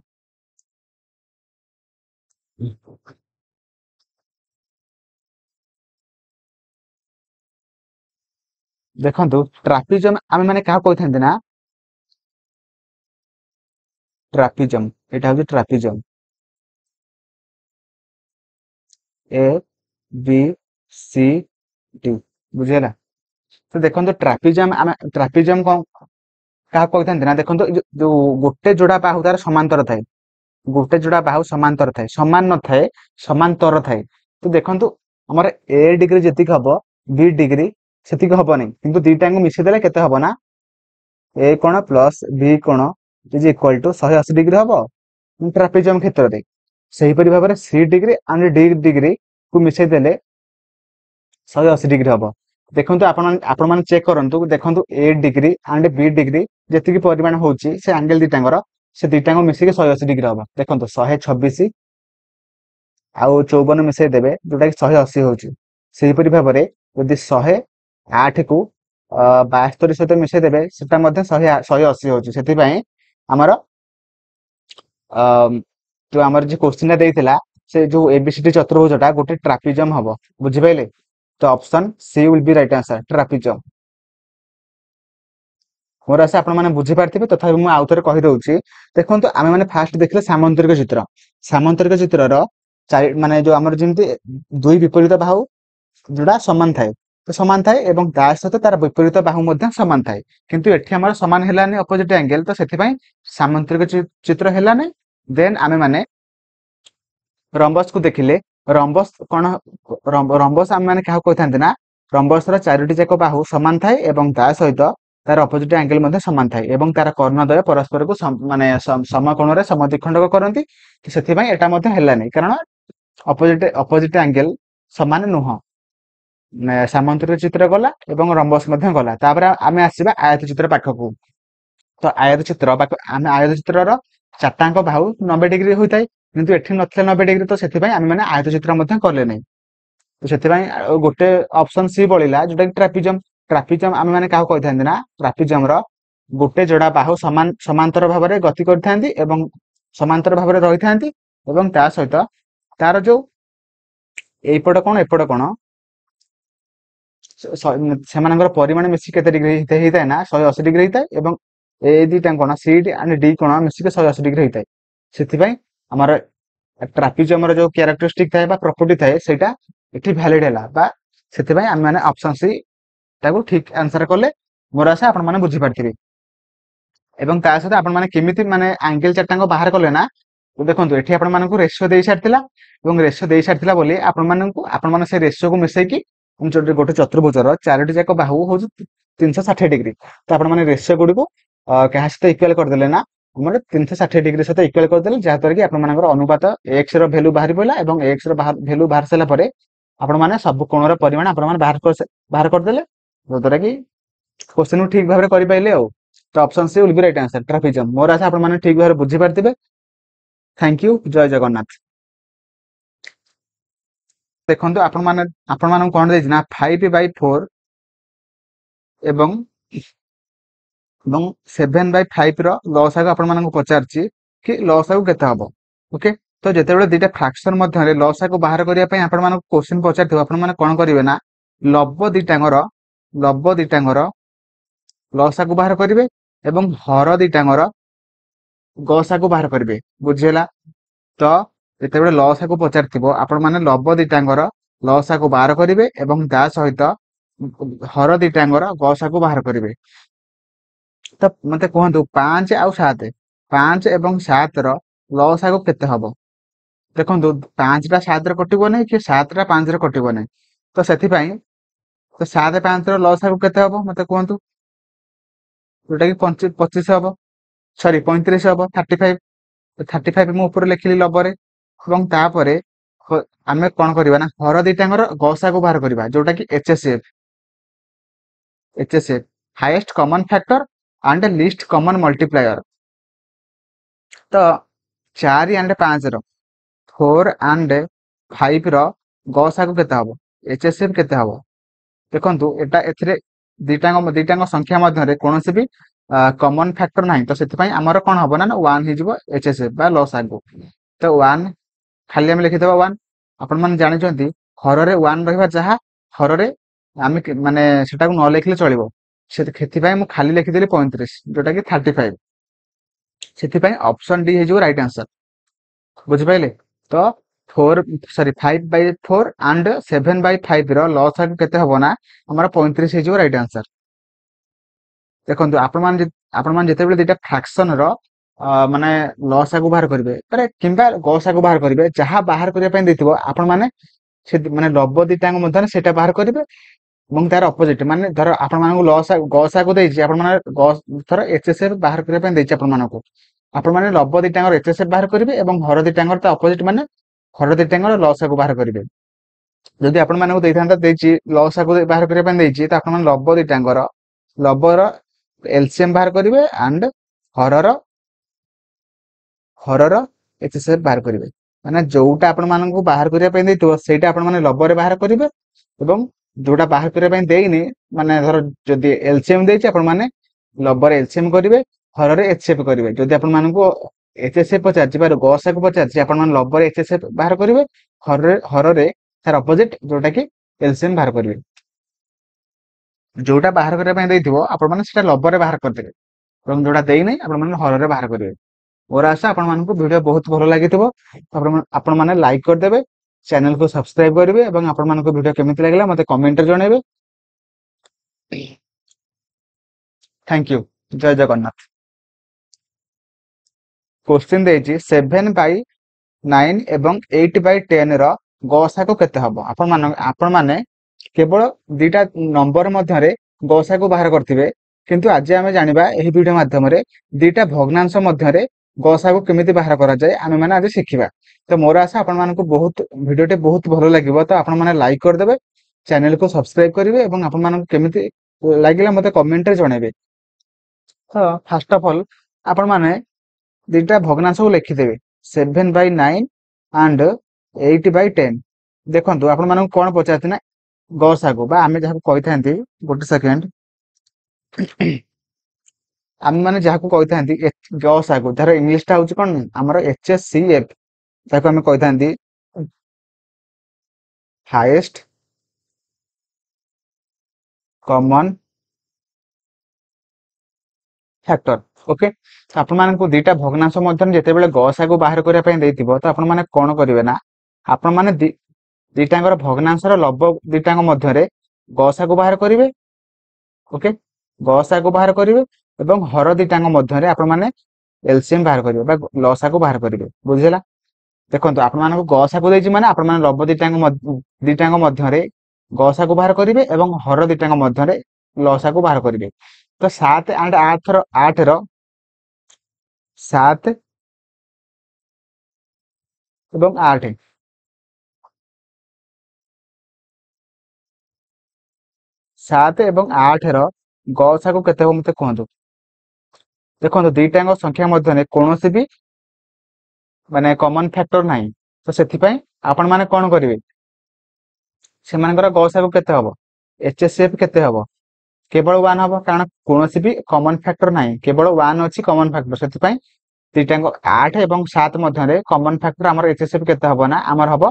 ଦେଖନ୍ତୁ ଟ୍ରାପିଜମ ଆମେ ମାନେ କାହାକୁ କହିଥାନ୍ତି ନା, ଟ୍ରାପିଜମ, ଏଇଟା ହଉଛି ଟ୍ରାପିଜମ, ଏ ବି ସି ଡି ବୁଝିହେଲା। ତ ଦେଖନ୍ତୁ ଟ୍ରାପିଜମ, ଆମେ ଟ୍ରାପିଜମ କଣ କାହାକୁ କହିଥାନ୍ତି ନା, ଦେଖନ୍ତୁ ଯୋଉ ଗୋଟେ ଯୋଡା ବାହୁ ତାର ସମାନ୍ତର ଥାଏ, ଗୋଟେ ଯୋଡା ବାହୁ ସମାନ୍ତର ଥାଏ, ସମାନ ନଥାଏ ସମାନ୍ତର ଥାଏ। ତ ଦେଖନ୍ତୁ ଆମର ଏ ଡିଗ୍ରୀ ଯେତିକି ହବ ବି ଡିଗ୍ରୀ ସେତିକି ହବନି, କିନ୍ତୁ ଦିଟାଙ୍କୁ ମିଶେଇ ଦେଲେ କେତେ ହବ ନା, ଏ କୋଣ ପ୍ଲସ ବି କୋଣ ଇଜ ଇକ୍ୱାଲ ଟୁ 180 ଡିଗ୍ରୀ ହବ ଟ୍ରାପିଜମ କ୍ଷେତ୍ରରେ। ସେହିପରି ଭାବରେ C degree and D degree କୁ ମିଶେଇ ଦେଲେ 180 ଡିଗ୍ରୀ ହବ। ଦେଖନ୍ତୁ ଆପଣ ମାନେ ଚେକ୍ କରନ୍ତୁ, ଦେଖନ୍ତୁ ଏ ଡିଗ୍ରୀ ଆଣ୍ଡ ବି ଡିଗ୍ରୀ ଯେତିକି ପରିମାଣ ହଉଛି ସେ ଆଙ୍ଗେଲ ଦିଟାଙ୍କର, ସେ ଦିଟାଙ୍କୁ ମିଶିକି 180 ଡିଗ୍ରୀ ହବ। ଦେଖନ୍ତୁ 126 ଆଉ 54 ମିଶେଇ ଦେବେ ଯୋଉଟା କି 180 ହଉଛି। ସେହିପରି ଭାବରେ ଯଦି 108 କୁ 72 ସହିତ ମିଶେଇ ଦେବେ ସେଟା ମଧ୍ୟ 180 ହଉଛି। ସେଥିପାଇଁ ଆମର ଯୋଉ ଆମର ଯୋଉ କୋଶ୍ଚିନ୍ ଟା ଦେଇଥିଲା, ସେ ଯୋଉ ଏବିସିଡି ଚତୁର୍ଭୁଜଟା ଗୋଟେ ଟ୍ରାପିଜମ ହବ ବୁଝିପାରିଲେ। ତ option C will be right answer, trapezium. ମୋର ଆଶା ଆପଣ ମାନେ ବୁଝିପାରିଥିବେ, ତଥାପି ମୁଁ ଆଉଥରେ କହିଦଉଛି। ଦେଖନ୍ତୁ ଆମେ ମାନେ ଫାଷ୍ଟ ଦେଖିଲେ ସାମାନ୍ତରିକ ଚିତ୍ର, ସାମାନ୍ତରିକ ଚିତ୍ରର ମାନେ ଯୋଉ ଆମର ଯେମିତି ଦୁଇ ବିପରୀତ ବାହୁ ଯୋଉଟା ସମାନ ଥାଏ, ତ ସମାନ ଥାଏ ଏବଂ ତା ସହିତ ତାର ବିପରୀତ ବାହୁ ମଧ୍ୟ ସମାନ ଥାଏ। କିନ୍ତୁ ଏଠି ଆମର ସମାନ ହେଲାନି ଅପୋଜିଟ ଆଙ୍ଗେଲ, ତ ସେଥିପାଇଁ ସାମାନ୍ତରିକ ଚିତ୍ର ହେଲାନି। ଦେନ ଆମେ ମାନେ ରମ୍ବସ କୁ ଦେଖିଲେ, ରମ୍ବସ କଣ, ରମ୍ବସ ଆମେ ମାନେ କାହାକୁ କହିଥାନ୍ତି ନା, ରମ୍ବସର ଚାରୋଟି ଯାକ ବାହୁ ସମାନ ଥାଏ ଏବଂ ତା ସହିତ तार अपोजिट एंगल मध्ये समान थाए एवं तार कर्णद्वय परस्पर को माने समकोण रे समद्विखंडक करंती सेथि पई एटा मध्ये हेलानी कारण अपोजिट एंगल समान नुह सामांतरिक चित्र गला एवं रंबस मध्ये गला तापर आमे आसीबा आयत चित्र पाखकू तो आयत चित्र आमे आयत चित्रर चारटांक बाहु 90 डिग्री होइताय किंतु एठी नथले 90 डिग्री तो सेथि पई आमे माने आयत चित्र मध्ये करले नै तो सेथि पई गोटे ऑप्शन सी बळिला जोटा ट्रापिजम आमे माने काहो कहिथांदी ना ट्रापिजम रो गोटे जोड़ा बाहु समांतर भाव में गति करथांती एवं समांतर भाव में रही एवं ता सहित तार जो एपट कोण सेमानकर परिमाण मिसी केते डिग्री हेइताय ना 180 डिग्री हेइताय एवं ए दिटा कोण सी एंड डी कोण मिसी के 180 डिग्री हेइताय सेथि पई हमर ट्रापिजम रो जो कैरेक्टरिस्टिक थाए बा प्रॉपर्टी थाए सेटा एठी वैलिड हैला बा सेथि पई हम माने ऑप्शन सी ताको ठीक आंसर करले मोर आशा आपण माने बुझी पारथिबे एवं ता सहित आपण माने केमिति माने एंगल चारटांग बाहर करले ना तो देखंतु एठी आपण मानकु रेशियो देई सारथिला एवं रेशियो देई सारथिला बोली आपण माने से रेशियो को मिसै की गोटे चतुर्भुजर चारोटी जाक बाहु हो 360 डिग्री तो आपण माने रेशियो गुडी को क्या सहित इक्वल करदेले ना हमर 360 डिग्री सहित इक्वल करदेले जहा तक कि आपण मानकर अनुपात x रो वैल्यू बाहर पइला एवं x रो वैल्यू बाहर सला परे आपण माने सब कोण रो परिमाण आपण माने बाहर करदेले जोतरा कि क्वेश्चन को ठीक भाबरे करि पाइले हो तो option C will be right answer trapezium मोर आशा आपण माने ठीक भाबरे बुझी पारथिबे थैंक यू जय जगन्नाथ देखंतु आपण माने कोन देछि ना 5/4 एवं 7/5 रो लसागु आपण मानकु पचारछि कि लसागु केते हबो ओके तो जेतेबेले दुटा फ्रैक्शन मध्य रे लसागु बाहर करिया पई आपण मानकु क्वेश्चन पचारथिबो आपण माने कोन करिवे ना लब दिटांगर लसागु बाहर करिवे एवं हर दिटांगर गसागु बाहर करिवे बुझियला तो जेतेबेले लसागु पचारथिबो आपण माने लब दिटांगर लसागु बाहर करिवे एवं ता सहित हर दिटांगर गसागु बाहर करिवे तो मते कहंतु 5 आउ 7 5 एवं 7 रो लसागु केते हबो देखंतु 5 टा 7 रे कटिबो नै कि 7 टा 5 रे कटिबो नै तो सेथि पई तो 7 5 रो लसागु केते हबो मते कहंतु जोटा कि 25 हबो सॉरी 35 हबो 35 35 मु ऊपर लिखिली लबरे एवं तापरे आमे कोन करबा ना हर दिटांगर गसागु बाहर करबा जोटा कि HSF highest common factor and least common multiplier तो 4 एंड 5 रो 4 एंड 5 रो गसागु केते हबो HSF केते हबो देखंतु एटा एथरे दिटांग संख्या मध्य रे कोनोसी भी कॉमन फैक्टर नाही तो सेति पई हमर कोन हबो ना 1 हि जिवो HSF बा लसागु तो 1 खाली हम लिखि देबा 1 आपण मन जानि चंती हर रे 1 रहबा जहा हर रे आमे माने सेटा को न लिखले चलिबो से खेती पई मु खाली लिखि देली 35 जोटा कि 35 सेति पई ऑप्शन डी हि जो राइट आंसर बुझि पाइले तो 5/4 एंड 7/5 रो लसागु केते हबो ना हमर 35 हि जो राइट आंसर देखंतु आपण मान जेतेबेले दिटा फ्रैक्शन रो माने लसागु बाहर करिवे पर किंबा गसागु बाहर करिवे जहा बाहर करिया पई देथिबो आपण माने से माने लब दिटांग मधन सेटा बाहर करिवे एवं तार अपोजिट माने धर आपण मानकु गसागु देछि आपण माने धर HSF बाहर करिया पई देछि आपण माने लब दिटांगर HSF बाहर करिवे एवं हर दिटांगर ता अपोजिट माने हर दिटांगर लसागु बाहर करिवे जदि आपण मानकु देइथांता देछि लसागु बाहर करिया पई देछि त आपण माने लब दिटांगर लबर एलसीएम बाहर करिवे एंड हरर HSF बाहर करिवे माने जोटा आपण मानकु बाहर करिया पई देइतो सेटा आपण माने लबर बाहर करिवे एवं जोटा बाहर करिया पई देइनी माने धर जदि एलसीएम देछि आपण माने लबर एलसीएम करिवे हरर HCF करिवे जदि आपण मानकु HSF पचारछि बार गसागु पचारछि आपण माने लबर HSF बाहर करिवे हरर तार अपोजिट जोटा कि एलसीएम बाहर करिवे जोटा बाहर करिया पई देइथिबो आपण माने सेटा लबर रे बाहर करदेबे एवं जोटा देइ नै आपण माने हरर रे बाहर करिवे मोर आशा आपण मानकु वीडियो बहुत भलो लागिथिबो आपण माने लाइक कर देबे चैनल को सब्सक्राइब करिवे एवं आपण मानकु वीडियो केमिति लागला मते कमेंट रे जणेबे थैंक यू जय जगन्नाथ क्वेश्चन देछि 7/9 एवं 8/10 रो गसागु केते हबो आपण माने केवल दुटा नंबर मध्य रे गसागु बाहर करथिबे किंतु आज आम जाना यह वीडियो माध्यम दुईटा भग्नांश मध्य गसागु केमिति बाहर करा जाए आमे माने आज शिखिबा। तो मोर आशा आपण मानकु बहुत वीडियोटे बहुत भलो लागिबो। तो आपण माने लाइक कर देबे, चैनल को सब्सक्राइब करिवे एवं आपण मानकु केमिति लागिला मते कमेंट रे जणेबे। तो फर्स्ट ऑफ ऑल आपण माने दुईटा भग्नांश को लिखिदेवे 7/9 एंड 8/10। देखंतु आपण मानकु कोन पचारथि ना गसागु बा आमे जहाको कहि थांती गोटे सेकंड आम मैंने जहाँ को कही था गसागु तार इंग्लीश टा हूँ कौन आमर HCF ताको आम कही था हाईएस्ट कॉमन फैक्टर। ओके, तो आपण मानकु दुईटा भग्नांश मध्य जेतेबेले गसागु बाहर करिया पय देइथिबो तो आपण माने कोन करिवे ना आपण माने दुईटांगर भग्नांशर लब दुईटांग मध्य गसागु बाहर करिवे। ओके, गसागु बाहर करिवे एवं हर दुईटांग मध्य आपण माने एलसीएम बाहर करिवे बा लसागु बाहर करिवे। बुझिला, देखो आपण मानकु गसागु देछि माने आपण माने लब दुईटांग मध्य गसागु बाहर करिवे एवं हर दुईटांग मध्य लसागु बाहर करिवे। तो 7 एंड 8 रो 7 एवं 8 7 एवं 8 रो गसागु केते हो मते कहंतु। देखो दुईटांग संख्या मध्य कोनोसी भी माने कॉमन फैक्टर नाही। तो सेथि पय आपण माने कोन करिवे सेमानकर गसागु केते हबो HCF केते हबो केवल 1 हबो कारण कोनोसी भी कॉमन फैक्टर नाही केवल 1 अछि कॉमन फैक्टर। सेथि पय दुईटांग 8 एवं 7 मध्य कॉमन फैक्टर हमर HCF केते हबो ना हमर हबो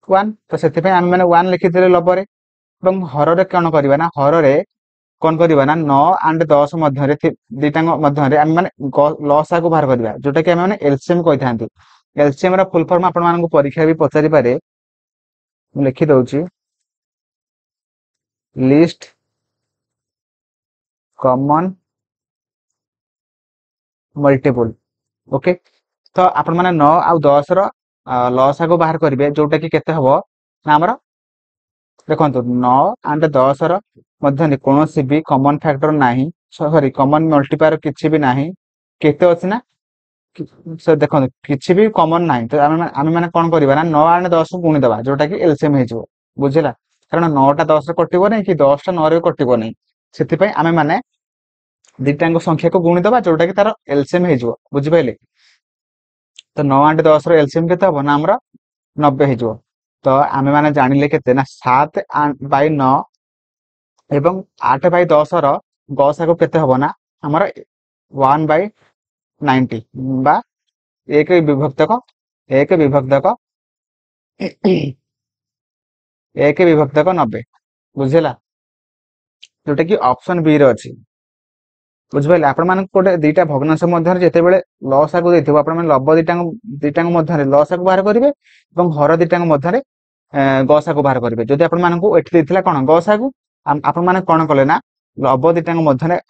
1। तो सेथि पय हम माने 1 लिखि देले लबरे एवं हर रे कोन करिवा ना हर रे कोन करिवा ना 9 एंड 10 मध्य दुईटांग मध्य हम माने लसागु बाहर करिवा जोटा कि हम माने एलसीएम कहि थांती। एलसीएम रा फुल फॉर्म आपण मानकु परीक्षा भी पचारि पारे लिखि दउची लिस्ट कॉमन मल्टीपल। ओके, तो आपण माने 9 आउ 10 रो लसागु बाहर करिवे जोटा कि केते हबो ना हमर देखंतु 9 एंड 10 रो मध्य कोनोसी भी कॉमन फैक्टर नाही सॉरी कॉमन मल्टीप्लायर किछि भी नाही केते अछि ना से देखो किसी भी कॉमन नाही। तो आम मैंने कौन करवा ना 9 एंड 10 को गुणी दबा जोटा कि एलसीएम हो बुझेगा कारण 9टा 10 कटिबो नहीं कि 10टा 9 रे कटिबो नहीं से आम मैंने दुईटांग संख्या को गुणी दबा जोटा कि तार एलसीएम हो बुझिपारे। तो 9 एंड 10 रो एलसीएम केते हबो ना हमर 90 हो। तो आम मैंने जानिले केते ना 7/9 एवं 8/10 रो गसागु केते हबो ना हमर 1/90 बा एक विभक्तक 90 बुझेला जोटा कि ऑप्शन बी रे अछि। बुझिपारे आपण मानक कोटे दुईटा भग्नांश मध्य जेतेबेले लसागु देथिबो आपण माने लब दुईटांग मध्य लसागु बाहर करिवे एवं हर दुईटांग मध्य गसागु बाहर करिवे। जदि आपण मानकु एठी देथिला कोन गसागु आपण माने कोन कले ना लब दुईटांग मध्य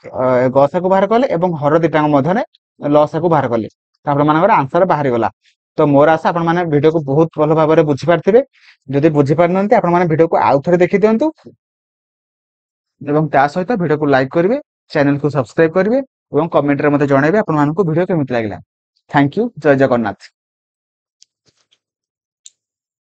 गसागु बाहर कले एवं हर दुईटांग मध्य लसागु बाहर कले तो आपण मानकर आंसर बाहर गला। तो मोर आशा आपण माने वीडियो को बहुत भलो भाबरे बुझि पारथिबे। जदि बुझि पारनंती आपण माने वीडियो को आउ थरे देखि दियंतु एवं ता सहित वीडियो को लाइक करिवे, चैनल को सब्सक्राइब करिवे एवं कमेंट रे मते जणाइबे आपण मानकु वीडियो केमिति लागिला। थैंक यू, जय जगन्नाथ।